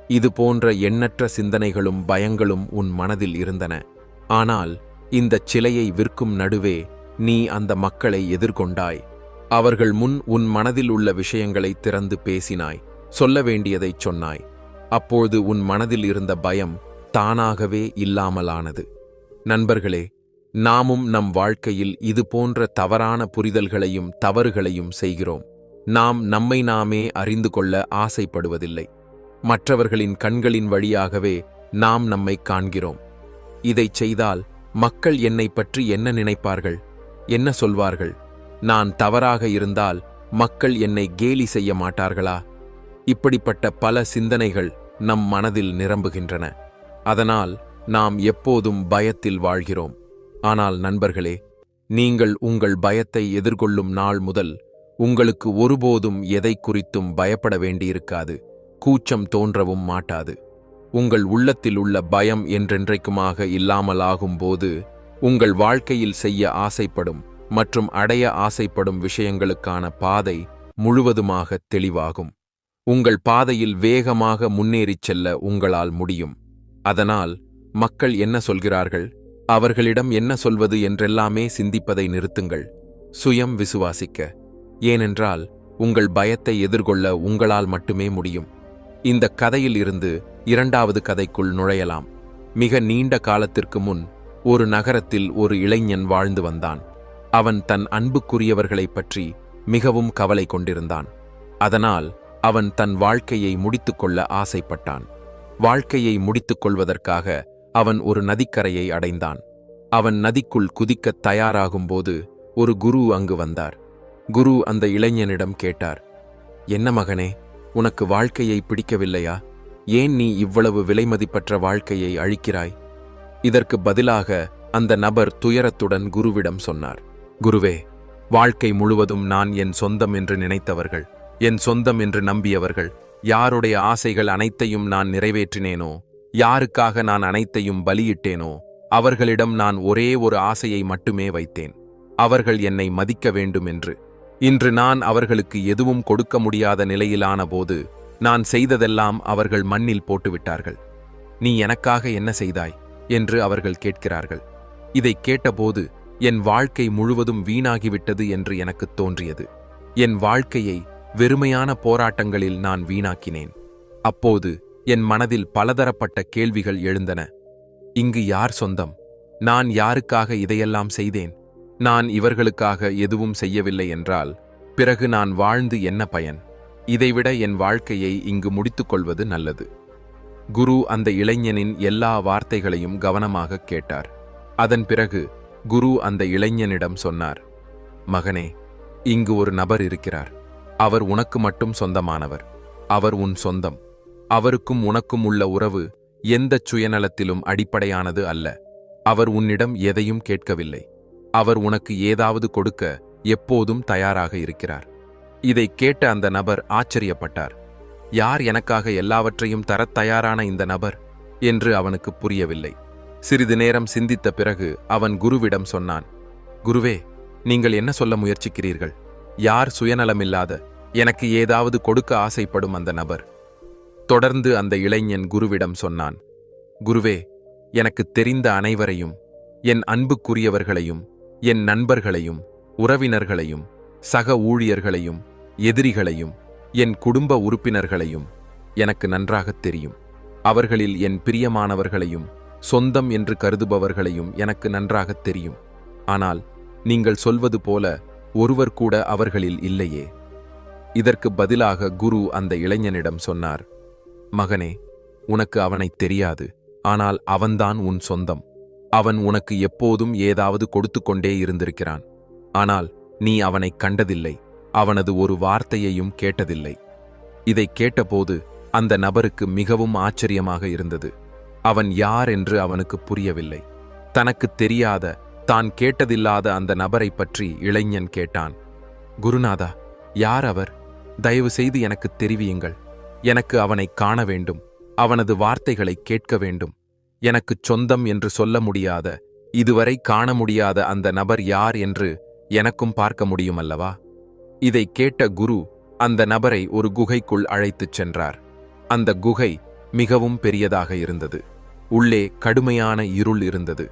இது போன்ற எண்ணற்ற சிந்தனைகளும் பயங்களும் உன் மனதில் இருந்தன. ஆனால் இந்தச் சிலையை விற்கும் நடுவே நீ அந்த மக்களை எதிர்கொண்டாய். அவர்கள் முன் உன் மனதில் உள்ள விஷயங்களை திறந்து பேசினாய். சொல்ல வேண்டியதைச் சொன்னாய். அப்போது உன் மனதில் இருந்த பயம் தானாகவே இல்லாமலானது. நண்பர்களே, நாமும் நம் வாழ்க்கையில் இது போன்ற தவறான புரிதல்களையும் தவறுகளையும் செய்கிறோம். நாம் நம்மை நாமே அறிந்து கொள்ள ஆசைப்படுவதில்லை. மற்றவர்களின் கண்களின் வழியாகவே நாம் நம்மை காண்கிறோம். இதைச் செய்தால் மக்கள் என்னை பற்றி என்ன நினைப்பார்கள்? என்ன சொல்வார்கள்? நான் தவறாக இருந்தால் மக்கள் என்னை கேலி செய்ய மாட்டார்களா? இப்படிப்பட்ட பல சிந்தனைகள் நம் மனதில் நிரம்புகின்றன. அதனால் நாம் எப்போதும் பயத்தில் வாழ்கிறோம். ஆனால் நண்பர்களே, நீங்கள் உங்கள் பயத்தை எதிர்கொள்ளும் நாள் முதல் உங்களுக்கு ஒருபோதும் எதை குறித்தும் பயப்பட வேண்டியிருக்காது. கூச்சம் தோன்றவும் மாட்டாது. உங்கள் உள்ளத்தில் உள்ள பயம் என்றென்றைக்குமாக இல்லாமலாகும்போது உங்கள் வாழ்க்கையில் செய்ய ஆசைப்படும் மற்றும் அடைய ஆசைப்படும் விஷயங்களுக்கான பாதை முழுவதுமாக தெளிவாகும். உங்கள் பாதையில் வேகமாக முன்னேறிச் செல்ல உங்களால் முடியும். அதனால் மக்கள் என்ன சொல்கிறார்கள், அவர்களிடம் என்ன சொல்வது என்றெல்லாமே சிந்திப்பதை நிறுத்துங்கள். சுயம் விசுவாசிக்க. ஏனென்றால் உங்கள் பயத்தை எதிர்கொள்ள உங்களால் மட்டுமே முடியும். இந்த கதையில் இருந்து இரண்டாவது கதைக்குள் நுழையலாம். மிக நீண்ட காலத்திற்கு முன் ஒரு நகரத்தில் ஒரு இளைஞன் வாழ்ந்து வந்தான். அவன் தன் அன்புக்குரியவர்களைப் பற்றி மிகவும் கவலை கொண்டிருந்தான். அதனால் அவன் தன் வாழ்க்கையை முடித்துக்கொள்ள ஆசைப்பட்டான். வாழ்க்கையை முடித்துக் கொள்வதற்காக அவன் ஒரு நதிக்கரையை அடைந்தான். அவன் நதிக்குள் குதிக்கத் தயாராகும்போது ஒரு குரு அங்கு வந்தார். குரு அந்த இளைஞனிடம் கேட்டார், என்ன மகனே, உனக்கு வாழ்க்கையை பிடிக்கவில்லையா? ஏன் நீ இவ்வளவு விலைமதிப்பற்ற வாழ்க்கையை அழிக்கிறாய்? இதற்கு பதிலாக அந்த நபர் துயரத்துடன் குருவிடம் சொன்னார், குருவே, வாழ்க்கை முழுவதும் நான் என் சொந்தம் என்று நினைத்தவர்கள், என் சொந்தம் என்று நம்பியவர்கள், யாருடைய ஆசைகள் அனைத்தையும் நான் நிறைவேற்றினேனோ, யாருக்காக நான் அனைத்தையும் பலியிட்டேனோ, அவர்களிடம் நான் ஒரே ஒரு ஆசையை மட்டுமே வைத்தேன். அவர்கள் என்னை மதிக்க வேண்டும் என்று. இன்று நான் அவர்களுக்கு எதுவும் கொடுக்க முடியாத நிலையிலான போது நான் செய்ததெல்லாம் அவர்கள் மண்ணில் போட்டுவிட்டார்கள். நீ எனக்காக என்ன செய்தாய் என்று அவர்கள் கேட்கிறார்கள். இதைக் கேட்டபோது என் வாழ்க்கை முழுவதும் வீணாகிவிட்டது என்று எனக்குத் தோன்றியது. என் வாழ்க்கையை வெறுமையான போராட்டங்களில் நான் வீணாக்கினேன். அப்போது என் மனதில் பலதரப்பட்ட கேள்விகள் எழுந்தன. இங்கு யார் சொந்தம்? நான் யாருக்காக இதையெல்லாம் செய்தேன்? நான் இவர்களுக்காக எதுவும் செய்யவில்லை என்றால் பிறகு நான் வாழ்ந்து என்ன பயன்? இதைவிட என் வாழ்க்கையை இங்கு முடித்துக்கொள்வது நல்லது. குரு அந்த இளைஞனின் எல்லா வார்த்தைகளையும் கவனமாக கேட்டார். அதன் பிறகு குரு அந்த இளைஞனிடம் சொன்னார், மகனே, இங்கு ஒரு நபர் இருக்கிறார். அவர் உனக்கு மட்டும் சொந்தமானவர். அவர் உன் சொந்தம். அவருக்கும் உனக்கும் உள்ள உறவு எந்தச் சுயநலத்திலும் அடிப்படையானது அல்ல. அவர் உன்னிடம் எதையும் கேட்கவில்லை. அவர் உனக்கு ஏதாவது கொடுக்க எப்போதும் தயாராக இருக்கிறார். இதை கேட்ட அந்த நபர் ஆச்சரியப்பட்டார். யார் எனக்காக எல்லாவற்றையும் தரத் தயாரான இந்த நபர் என்று அவனுக்கு புரியவில்லை. சிறிது நேரம் சிந்தித்த பிறகு அவன் குருவிடம் சொன்னான், குருவே, நீங்கள் என்ன சொல்ல முயற்சிக்கிறீர்கள்? யார் சுயநலமில்லாத, எனக்கு ஏதாவது கொடுக்க ஆசைப்படும் அந்த நபர்? தொடர்ந்து அந்த இளைஞன் குருவிடம் சொன்னான், குருவே, எனக்கு தெரிந்த அனைவரையும், என் அன்புக்குரியவர்களையும், என் நண்பர்களையும், உறவினர்களையும், சக ஊழியர்களையும், எதிரிகளையும், என் குடும்ப உறுப்பினர்களையும் எனக்கு நன்றாகத் தெரியும். அவர்களில் என் பிரியமானவர்களையும் சொந்தம் என்று கருதுபவர்களையும் எனக்கு நன்றாகத் தெரியும். ஆனால் நீங்கள் சொல்வது போல ஒருவர் கூட அவர்களில் இல்லையே. இதற்கு பதிலாக குரு அந்த இளைஞனிடம் சொன்னார், மகனே, உனக்கு அவனைத் தெரியாது. ஆனால் அவன்தான் உன் சொந்தம். அவன் உனக்கு எப்போதும் ஏதாவது கொடுத்து கொண்டே இருந்திருக்கிறான். ஆனால் நீ அவனைக் கண்டதில்லை. அவனது ஒரு வார்த்தையையும் கேட்டதில்லை. இதைக் கேட்டபோது அந்த நபருக்கு மிகவும் ஆச்சரியமாக இருந்தது. அவன் யார் என்று அவனுக்கு புரியவில்லை. தனக்குத் தெரியாத, தான் கேட்டதில்லாத அந்த நபரை பற்றி இளைஞன் கேட்டான். குருநாதா, யார் அவர்? தயவு செய்து எனக்குத் தெரிவியுங்கள். எனக்கு அவனைக் காண வேண்டும். அவனது வார்த்தைகளை கேட்க வேண்டும். எனக்குச் சொந்தம் என்று சொல்ல முடியாத, இதுவரை காண முடியாத அந்த நபர் யார் என்று எனக்கும் பார்க்க முடியுமல்லவா? இதை கேட்ட குரு அந்த நபரை ஒரு குகைக்குள் அழைத்துச் சென்றார். அந்த குகை மிகவும் பெரியதாக இருந்தது. உள்ளே கடுமையான இருள் இருந்தது.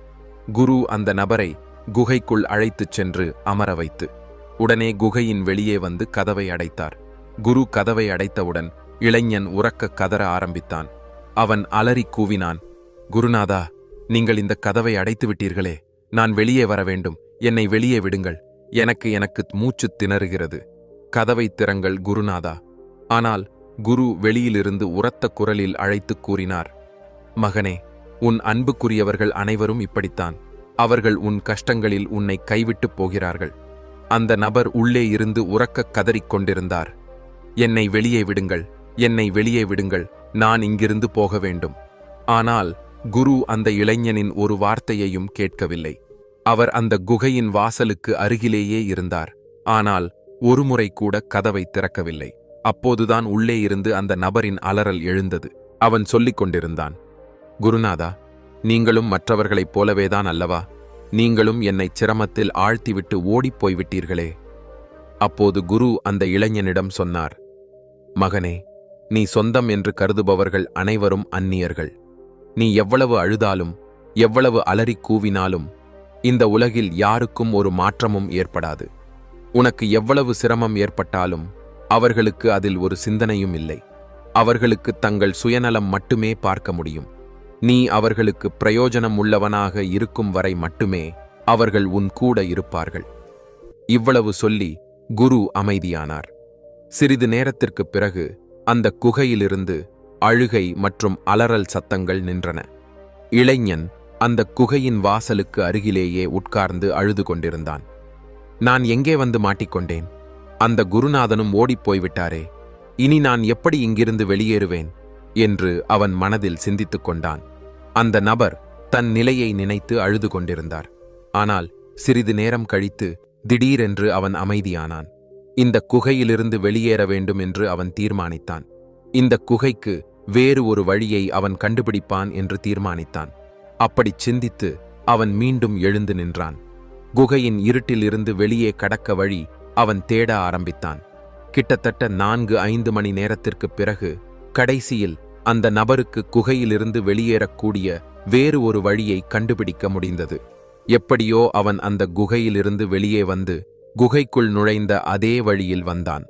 குரு அந்த நபரை குகைக்குள் அழைத்துச் சென்று அமர வைத்து உடனே குகையின் வெளியே வந்து கதவை அடைத்தார். குரு கதவை அடைத்தவுடன் இளைஞன் உரக்க கதற ஆரம்பித்தான். அவன் அலறி கூவினான், குருநாதா, நீங்கள் இந்த கதவை அடைத்து விட்டீர்களே. நான் வெளியே வர வேண்டும். என்னை வெளியே விடுங்கள். எனக்கு மூச்சு திணறுகிறது. கதவை திறங்கள் குருநாதா. ஆனால் குரு வெளியிலிருந்து உரத்த குரலில் அழைத்துக் கூறினார், மகனே, உன் அன்புக்குரியவர்கள் அனைவரும் இப்படித்தான். அவர்கள் உன் கஷ்டங்களில் உன்னை கைவிட்டுப் போகிறார்கள். அந்த நபர் உள்ளே இருந்து உரக்கக் கதறிக் கொண்டிருந்தார். என்னை வெளியே விடுங்கள், என்னை வெளியே விடுங்கள், நான் இங்கிருந்து போக வேண்டும். ஆனால் குரு அந்த இளைஞனின் ஒரு வார்த்தையையும் கேட்கவில்லை. அவர் அந்த குகையின் வாசலுக்கு அருகிலேயே இருந்தார். ஆனால் ஒருமுறை கூட கதவை திறக்கவில்லை. அப்போதுதான் உள்ளே இருந்து அந்த நபரின் அலறல் எழுந்தது. அவன் சொல்லிக் கொண்டிருந்தான், குருநாதா, நீங்களும் மற்றவர்களைப் போலவேதான் அல்லவா? நீங்களும் என்னை சிரமத்தில் ஆழ்த்திவிட்டு ஓடிப்போய் விட்டீர்களே. அப்போது குரு அந்த இளைஞனிடம் சொன்னார், மகனே, நீ சொந்தம் என்று கருதுபவர்கள் அனைவரும் அந்நியர்கள். நீ எவ்வளவு அழுதாலும், எவ்வளவு அலறி கூவினாலும் இந்த உலகில் யாருக்கும் ஒரு மாற்றமும் ஏற்படாது. உனக்கு எவ்வளவு சிரமம் ஏற்பட்டாலும் அவர்களுக்கு அதில் ஒரு சிந்தனையும் இல்லை. அவர்களுக்கு தங்கள் சுயநலம் மட்டுமே பார்க்க முடியும். நீ அவர்களுக்கு பிரயோஜனம் உள்ளவனாக இருக்கும் வரை மட்டுமே அவர்கள் உன் கூட இருப்பார்கள். இவ்வளவு சொல்லி குரு அமைதியானார். சிறிது நேரத்திற்குப் பிறகு அந்த குகையிலிருந்து அழுகை மற்றும் அலறல் சத்தங்கள் நின்றன. இளைஞன் அந்த குகையின் வாசலுக்கு அருகிலேயே உட்கார்ந்து அழுது கொண்டிருந்தான். நான் எங்கே வந்து மாட்டிக்கொண்டேன்? அந்த குருநாதனும் ஓடிப்போய்விட்டாரே. இனி நான் எப்படி இங்கிருந்து வெளியேறுவேன் என்று அவன் மனதில் சிந்தித்துக் கொண்டான். அந்த நபர் தன் நிலையை நினைத்து அழுது கொண்டிருந்தார். ஆனால் சிறிது நேரம் கழித்து திடீரென்று அவன் அமைதியானான். இந்த குகையிலிருந்து வெளியேற வேண்டும் என்று அவன் தீர்மானித்தான். இந்த குகைக்கு வேறு ஒரு வழியை அவன் கண்டுபிடிப்பான் என்று தீர்மானித்தான். அப்படிச் சிந்தித்து அவன் மீண்டும் எழுந்து நின்றான். குகையின் இருட்டிலிருந்து வெளியே கடக்க வழி அவன் தேட ஆரம்பித்தான். கிட்டத்தட்ட 4-5 மணி நேரத்திற்குப் பிறகு கடைசியில் அந்த நபருக்கு குகையிலிருந்து வெளியேறக்கூடிய வேறு ஒரு வழியை கண்டுபிடிக்க முடிந்தது. எப்படியோ அவன் அந்த குகையிலிருந்து வெளியே வந்து குகைக்குள் நுழைந்த அதே வழியில் வந்தான்.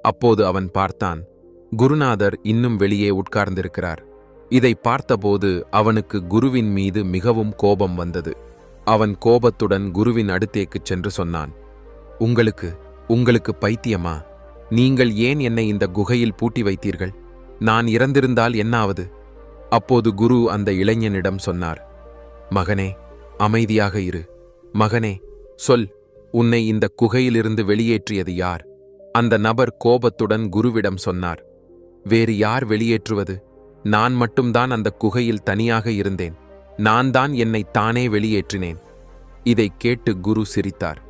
அப்போது அவன் பார்த்தான், குருநாதர் இன்னும் வெளியே உட்கார்ந்திருக்கிறார். இதை பார்த்தபோது அவனுக்கு குருவின் மீது மிகவும் கோபம் வந்தது. அவன் கோபத்துடன் குருவின் அடுத்தேக்குச் சென்று சொன்னான், உங்களுக்கு பைத்தியமா? நீங்கள் ஏன் என்னை இந்த குகையில் பூட்டி வைத்தீர்கள்? நான் இறந்திருந்தால் என்னாவது? அப்போது குரு அந்த இளைஞனிடம் சொன்னார், மகனே, அமைதியாக இரு. மகனே, சொல், உன்னை இந்த குகையிலிருந்து வெளியேற்றியது யார்? அந்த நபர் கோபத்துடன் குருவிடம் சொன்னார், வேறு யார் வெளியேற்றுவது? நான் மட்டும்தான் அந்த குகையில் தனியாக இருந்தேன். நான் தான் என்னை தானே வெளியேற்றினேன். இதைக் கேட்டு குரு சிரித்தார்.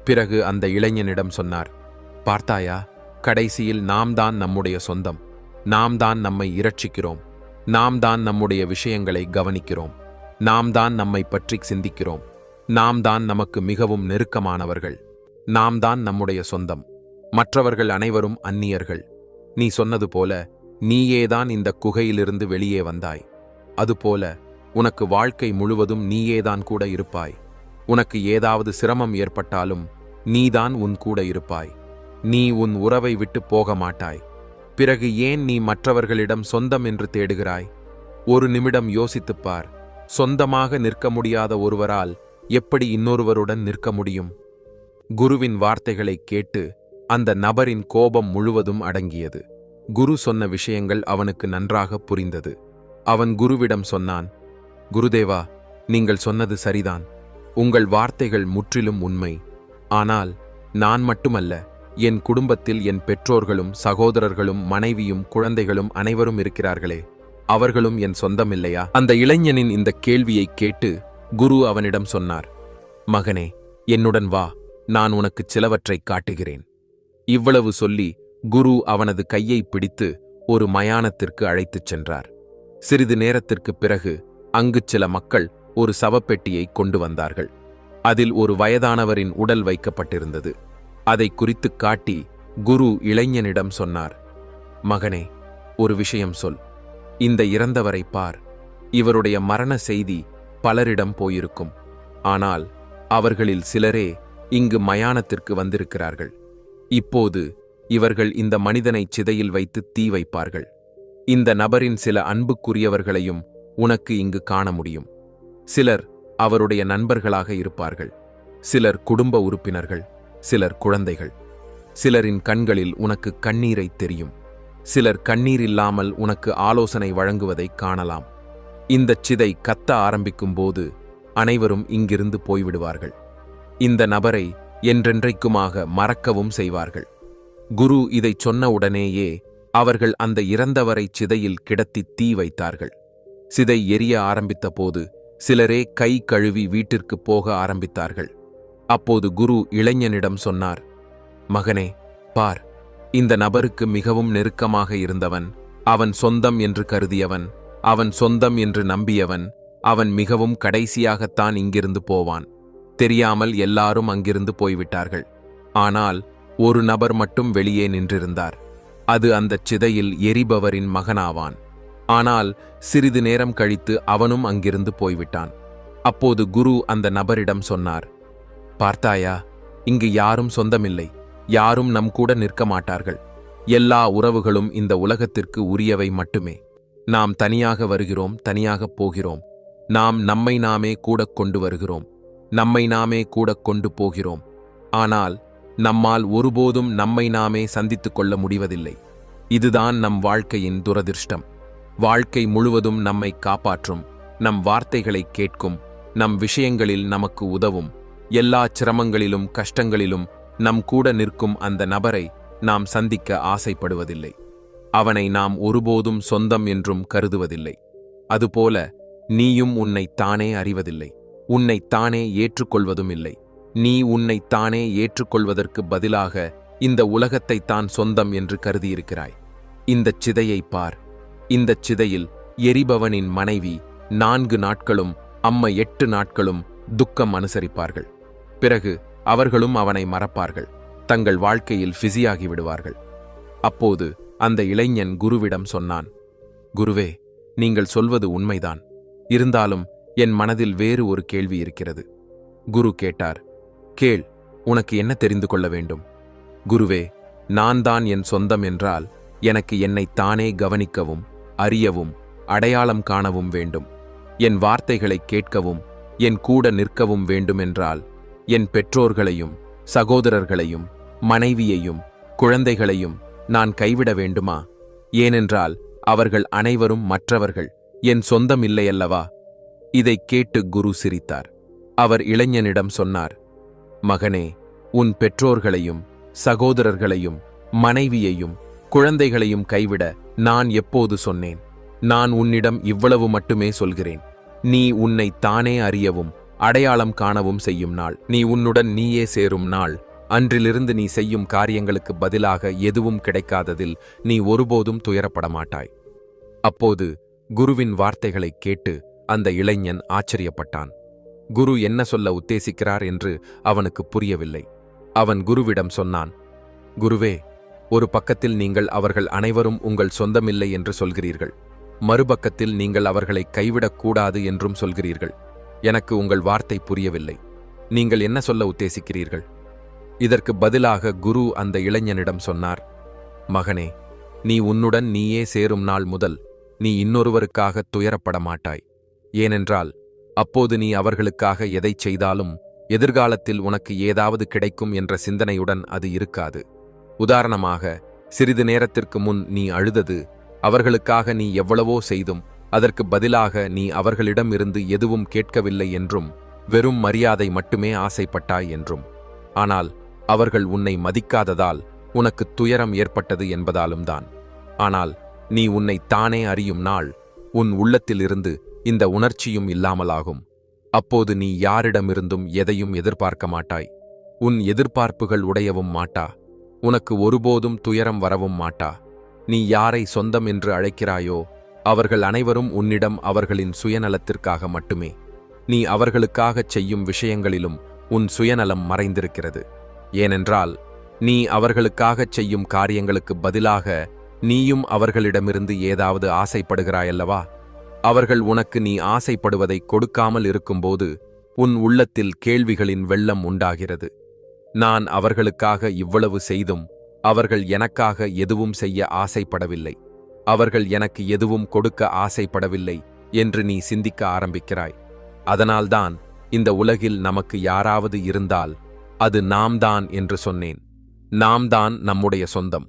பிறகு அந்த இளைஞனிடம் சொன்னார், பார்த்தாயா, கடைசியில் நாம் தான் நம்முடைய சொந்தம். நாம் தான் நம்மை இரட்சிக்கிறோம். நாம் தான் நம்முடைய விஷயங்களை கவனிக்கிறோம். நாம் தான் நம்மை பற்றி சிந்திக்கிறோம். நாம் தான் நமக்கு மிகவும் நெருக்கமானவர்கள். நாம் தான் நம்முடைய சொந்தம். மற்றவர்கள் அனைவரும் அந்நியர்கள். நீ சொன்னது போல நீயேதான் இந்த குகையிலிருந்து வெளியே வந்தாய். அதுபோல உனக்கு வாழ்க்கை முழுவதும் நீயேதான் கூட இருப்பாய். உனக்கு ஏதாவது சிரமம் ஏற்பட்டாலும் நீதான் உன் கூட இருப்பாய். நீ உன் உறவை விட்டு போக மாட்டாய். பிறகு ஏன் நீ மற்றவர்களிடம் சொந்தம் என்று தேடுகிறாய்? ஒரு நிமிடம் யோசித்துப் பார். சொந்தமாக நிற்க முடியாத ஒருவரால் எப்படி இன்னொருவருடன் நிற்க முடியும்? குருவின் வார்த்தைகளைக் கேட்டு அந்த நபரின் கோபம் முழுவதும் அடங்கியது. குரு சொன்ன விஷயங்கள் அவனுக்கு நன்றாக புரிந்தது. அவன் குருவிடம் சொன்னான், குருதேவா, நீங்கள் சொன்னது சரிதான். உங்கள் வார்த்தைகள் முற்றிலும் உண்மை. ஆனால் நான் மட்டுமல்ல, என் குடும்பத்தில் என் பெற்றோர்களும் சகோதரர்களும் மனைவியும் குழந்தைகளும் அனைவரும் இருக்கிறார்களே, அவர்களும் என் சொந்தமில்லையா? அந்த இளைஞனின் இந்த கேள்வியைக் கேட்டு குரு அவனிடம் சொன்னார், மகனே, என்னுடன் வா, நான் உனக்கு சிலவற்றைக் காட்டுகிறேன். இவ்வளவு சொல்லி குரு அவனது கையை பிடித்து ஒரு மயானத்திற்கு அழைத்துச் சென்றார். சிறிது நேரத்திற்குப் பிறகு அங்கு சில மக்கள் ஒரு சவப்பெட்டியை கொண்டு வந்தார்கள். அதில் ஒரு வயதானவரின் உடல் வைக்கப்பட்டிருந்தது. அதை குறித்துக் காட்டி குரு இளைஞனிடம் சொன்னார், மகனே, ஒரு விஷயம் சொல். இந்த இறந்தவரை பார். இவருடைய மரண செய்தி பலரிடம் போயிருக்கும். ஆனால் அவர்களில் சிலரே இங்கு மயானத்திற்கு வந்திருக்கிறார்கள். இப்போது இவர்கள் இந்த மனிதனை சிதையில் வைத்து தீ வைப்பார்கள். இந்த நபரின் சில அன்புக்குரியவர்களையும் உனக்கு இங்கு காண முடியும். சிலர் அவருடைய நண்பர்களாக இருப்பார்கள். சிலர் குடும்ப உறுப்பினர்கள். சிலர் குழந்தைகள். சிலரின் கண்களில் உனக்கு கண்ணீரை தெரியும். சிலர் கண்ணீர் இல்லாமல் உனக்கு ஆலோசனை வழங்குவதைக் காணலாம். இந்தச் சிதை கத்த ஆரம்பிக்கும்போது அனைவரும் இங்கிருந்து போய்விடுவார்கள். இந்த நபரை என்றென்றைக்குமாக மறக்கவும் செய்வார்கள். குரு இதைச் சொன்ன உடனேயே அவர்கள் அந்த இறந்தவரை சிதையில் கிடத்தி தீ வைத்தார்கள். சிதை எரிய ஆரம்பித்த போது சிலரே கை கழுவி வீட்டிற்கு போக ஆரம்பித்தார்கள். அப்போது குரு இளைஞனிடம் சொன்னார், மகனே, பார், இந்த நபருக்கு மிகவும் நெருக்கமாக இருந்தவன், அவன் சொந்தம் என்று கருதியவன், அவன் சொந்தம் என்று நம்பியவன், அவன் மிகவும் கடைசியாகத்தான் இங்கிருந்து போவான். தெரியாமல் எல்லாரும் அங்கிருந்து போய்விட்டார்கள். ஆனால் ஒரு நபர் மட்டும் வெளியே நின்றிருந்தார். அது அந்தச் சிதையில் எரிபவரின் மகனாவான். ஆனால் சிறிது நேரம் கழித்து அவனும் அங்கிருந்து போய்விட்டான். அப்போது குரு அந்த நபரிடம் சொன்னார், பார்த்தாயா, இங்கு யாரும் சொந்தமில்லை. யாரும் நம் கூட நிற்க மாட்டார்கள். எல்லா உறவுகளும் இந்த உலகத்திற்கு உரியவை மட்டுமே. நாம் தனியாக வருகிறோம், தனியாகப் போகிறோம். நாம் நம்மை நாமே கூட கொண்டு வருகிறோம், நம்மை நாமே கூட கொண்டு போகிறோம். ஆனால் நம்மால் ஒருபோதும் நம்மை நாமே சந்தித்துக் கொள்ள முடிவதில்லை. இதுதான் நம் வாழ்க்கையின் துரதிர்ஷ்டம். வாழ்க்கை முழுவதும் நம்மை காப்பாற்றும், நம் வார்த்தைகளை கேட்கும், நம் விஷயங்களில் நமக்கு உதவும், எல்லா சிரமங்களிலும் கஷ்டங்களிலும் நம் கூட நிற்கும் அந்த நபரை நாம் சந்திக்க ஆசைப்படுவதில்லை. அவனை நாம் ஒருபோதும் சொந்தம் என்றும் கருதுவதில்லை. அதுபோல நீயும் உன்னைத்தானே அறிவதில்லை, உன்னைத்தானே ஏற்றுக்கொள்வதும் இல்லை. நீ உன்னைத்தானே ஏற்றுக்கொள்வதற்கு பதிலாக இந்த உலகத்தைத்தான் சொந்தம் என்று கருதியிருக்கிறாய். இந்தச் சிதையை பார். இந்தச் சிதையில் எரிபவனின் மனைவி 4 நாட்களும் அம்மா 8 நாட்களும் துக்கம் அனுசரிப்பார்கள். பிறகு அவர்களும் அவனை மறப்பார்கள். தங்கள் வாழ்க்கையில் பிஸியாகி விடுவார்கள். அப்போது அந்த இளைஞன் குருவிடம் சொன்னான், குருவே, நீங்கள் சொல்வது உண்மைதான். இருந்தாலும் என் மனதில் வேறு ஒரு கேள்வி இருக்கிறது. குரு கேட்டார், கேள், உனக்கு என்ன தெரிந்து கொள்ள வேண்டும்? குருவே, நான் தான் என் சொந்தம் என்றால் எனக்கு என்னை தானே கவனிக்கவும் அறியவும் அடையாளம் காணவும் வேண்டும். என் வார்த்தைகளை கேட்கவும் என் கூட நிற்கவும் வேண்டுமென்றால் என் பெற்றோர்களையும் சகோதரர்களையும் மனைவியையும் குழந்தைகளையும் நான் கைவிட வேண்டுமா? ஏனென்றால் அவர்கள் அனைவரும் மற்றவர்கள், என் சொந்தம் இல்லையல்லவா? இதைக் கேட்டு குரு சிரித்தார். அவர் இளைஞனிடம் சொன்னார், மகனே, உன் பெற்றோர்களையும் சகோதரர்களையும் மனைவியையும் குழந்தைகளையும் கைவிட நான் எப்போது சொன்னேன்? நான் உன்னிடம் இவ்வளவு மட்டுமே சொல்கிறேன். நீ உன்னை தானே அறியவும் அடையாளம் காணவும் செய்யும் நாள், நீ உன்னுடன் நீயே சேரும் நாள், அன்றிலிருந்து நீ செய்யும் காரியங்களுக்கு பதிலாக எதுவும் கிடைக்காததில் நீ ஒருபோதும் துயரப்பட மாட்டாய். அப்போது குருவின் வார்த்தைகளைக் கேட்டு அந்த இளைஞன் ஆச்சரியப்பட்டான். குரு என்ன சொல்ல உத்தேசிக்கிறார் என்று அவனுக்கு புரியவில்லை. அவன் குருவிடம் சொன்னான், குருவே, ஒரு பக்கத்தில் நீங்கள் அவர்கள் அனைவரும் உங்கள் சொந்தமில்லை என்று சொல்கிறீர்கள், மறுபக்கத்தில் நீங்கள் அவர்களை கைவிடக்கூடாது என்றும் சொல்கிறீர்கள். எனக்கு உங்கள் வார்த்தை புரியவில்லை. நீங்கள் என்ன சொல்ல உத்தேசிக்கிறீர்கள்? இதற்கு பதிலாக குரு அந்த இளைஞனிடம் சொன்னார், மகனே, நீ உன்னுடன் நீயே சேரும் நாள் முதல் நீ இன்னொருவருக்காக துயரப்பட மாட்டாய். ஏனென்றால் அப்போது நீ அவர்களுக்காக எதைச் செய்தாலும் எதிர்காலத்தில் உனக்கு ஏதாவது கிடைக்கும் என்ற சிந்தனையுடன் அது இருக்காது. உதாரணமாக, சிறிது நேரத்திற்கு முன் நீ அழுதது அவர்களுக்காக நீ எவ்வளவோ செய்தும் அதற்கு பதிலாக நீ அவர்களிடமிருந்து எதுவும் கேட்கவில்லை என்றும் வெறும் மரியாதை மட்டுமே ஆசைப்பட்டாய் என்றும். ஆனால் அவர்கள் உன்னை மதிக்காததால் உனக்கு துயரம் ஏற்பட்டது என்பதாலும் தான். ஆனால் நீ உன்னை தானே அறியும் நாள் உன் உள்ளத்திலிருந்து இந்த உணர்ச்சியும் இல்லாமலாகும். அப்போது நீ யாரிடமிருந்தும் எதையும் எதிர்பார்க்க மாட்டாய். உன் எதிர்பார்ப்புகள் உடையவும் மாட்டா. உனக்கு ஒருபோதும் துயரம் வரவும் மாட்டா. நீ யாரை சொந்தம் என்று அழைக்கிறாயோ அவர்கள் அனைவரும் உன்னிடம் அவர்களின் சுயநலத்திற்காக மட்டுமே. நீ அவர்களுக்காகச் செய்யும் விஷயங்களிலும் உன் சுயநலம் மறைந்திருக்கிறது. ஏனென்றால் நீ அவர்களுக்காகச் செய்யும் காரியங்களுக்கு பதிலாக நீயும் அவர்களிடமிருந்து ஏதாவது ஆசைப்படுகிறாயல்லவா? அவர்கள் உனக்கு நீ ஆசைப்படுவதை கொடுக்காமல் இருக்கும்போது உன் உள்ளத்தில் கேள்விகளின் வெள்ளம் உண்டாகிறது. நான் அவர்களுக்காக இவ்வளவு செய்தும் அவர்கள் எனக்காக எதுவும் செய்ய ஆசைப்படவில்லை, அவர்கள் எனக்கு எதுவும் கொடுக்க ஆசைப்படவில்லை என்று நீ சிந்திக்க ஆரம்பிக்கிறாய். அதனால்தான் இந்த உலகில் நமக்கு யாராவது இருந்தால் அது நாம் தான் என்று சொன்னேன். நாம் தான் நம்முடைய சொந்தம்.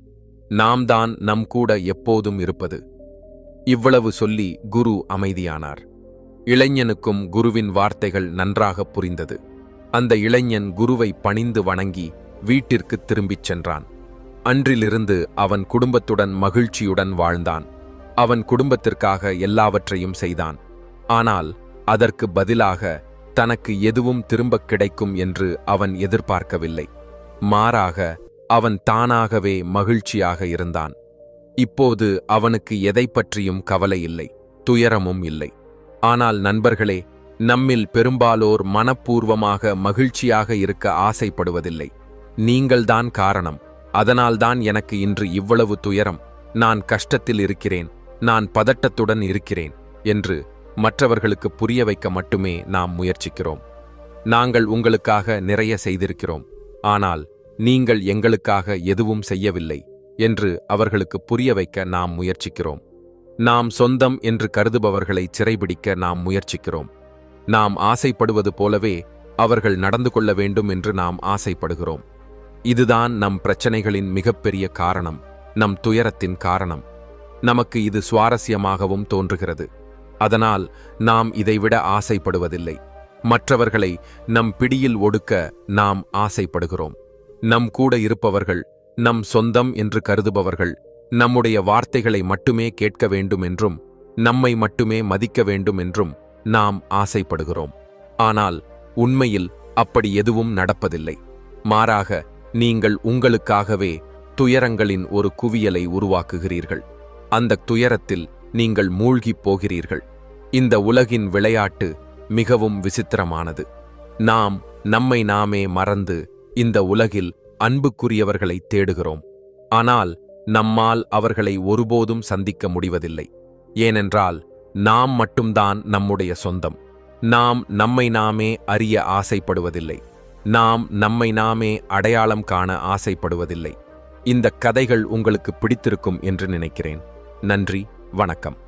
நாம் தான் நம் கூட எப்போதும் இருப்பது. இவ்வளவு சொல்லி குரு அமைதியானார். இளைஞனுக்கும் குருவின் வார்த்தைகள் நன்றாக புரிந்தது. அந்த இளைஞன் குருவை பணிந்து வணங்கி வீட்டிற்கு திரும்பிச் சென்றான். அன்றிலிருந்து அவன் குடும்பத்துடன் மகிழ்ச்சியுடன் வாழ்ந்தான். அவன் குடும்பத்திற்காக எல்லாவற்றையும் செய்தான். ஆனால் அதற்கு பதிலாக தனக்கு எதுவும் திரும்பக் கிடைக்கும் என்று அவன் எதிர்பார்க்கவில்லை. மாறாக அவன் தானாகவே மகிழ்ச்சியாக இருந்தான். இப்போது அவனுக்கு எதை பற்றியும் கவலை இல்லை, துயரமும் இல்லை. ஆனால் நண்பர்களே, நம்மில் பெரும்பாலோர் மனப்பூர்வமாக மகிழ்ச்சியாக இருக்க ஆசைப்படுவதில்லை. நீங்கள்தான் காரணம். அதனால்தான் எனக்கு இன்று இவ்வளவு துயரம், நான் கஷ்டத்தில் இருக்கிறேன், நான் பதட்டத்துடன் இருக்கிறேன் என்று மற்றவர்களுக்கு புரிய வைக்க மட்டுமே நாம் முயற்சிக்கிறோம். நாங்கள் உங்களுக்காக நிறைய செய்திருக்கிறோம், ஆனால் நீங்கள் எங்களுக்காக எதுவும் செய்யவில்லை என்று அவர்களுக்கு புரிய வைக்க நாம் முயற்சிக்கிறோம். நாம் சொந்தம் என்று கருதுபவர்களை சிறைபிடிக்க நாம் முயற்சிக்கிறோம். நாம் ஆசைப்படுவது போலவே அவர்கள் நடந்து கொள்ள வேண்டும் என்று நாம் ஆசைப்படுகிறோம். இதுதான் நம் பிரச்சனைகளின் மிகப்பெரிய காரணம், நம் துயரத்தின் காரணம். நமக்கு இது சுவாரஸ்யமாகவும் தோன்றுகிறது. அதனால் நாம் இதைவிட ஆசைப்படுவதில்லை. மற்றவர்களை நம் பிடியில் ஒடுக்க நாம் ஆசைப்படுகிறோம். நம் கூட இருப்பவர்கள், நம் சொந்தம் என்று கருதுபவர்கள் நம்முடைய வார்த்தைகளை மட்டுமே கேட்க வேண்டும் என்றும் நம்மை மட்டுமே மதிக்க வேண்டும் என்றும் நாம் ஆசைப்படுகிறோம். ஆனால் உண்மையில் அப்படி எதுவும் நடப்பதில்லை. மாறாக நீங்கள் உங்களுக்காகவே துயரங்களின் ஒரு குவியலை உருவாக்குகிறீர்கள். அந்த துயரத்தில் நீங்கள் மூழ்கிப் போகிறீர்கள். இந்த உலகின் விளையாட்டு மிகவும் விசித்திரமானது. நாம் நம்மை நாமே மறந்து இந்த உலகில் அன்புக்குரியவர்களை தேடுகிறோம். ஆனால் நம்மால் அவர்களை ஒருபோதும் சந்திக்க முடிவதில்லை. ஏனென்றால் நாம் மட்டும்தான் நம்முடைய சொந்தம். நாம் நம்மை நாமே அறிய ஆசைப்படுவதில்லை. நாம் நம்மை நாமே அடையாளம் காண ஆசைப்படுவதில்லை. இந்த கதைகள் உங்களுக்கு பிடித்திருக்கும் என்று நினைக்கிறேன். நன்றி, வணக்கம்.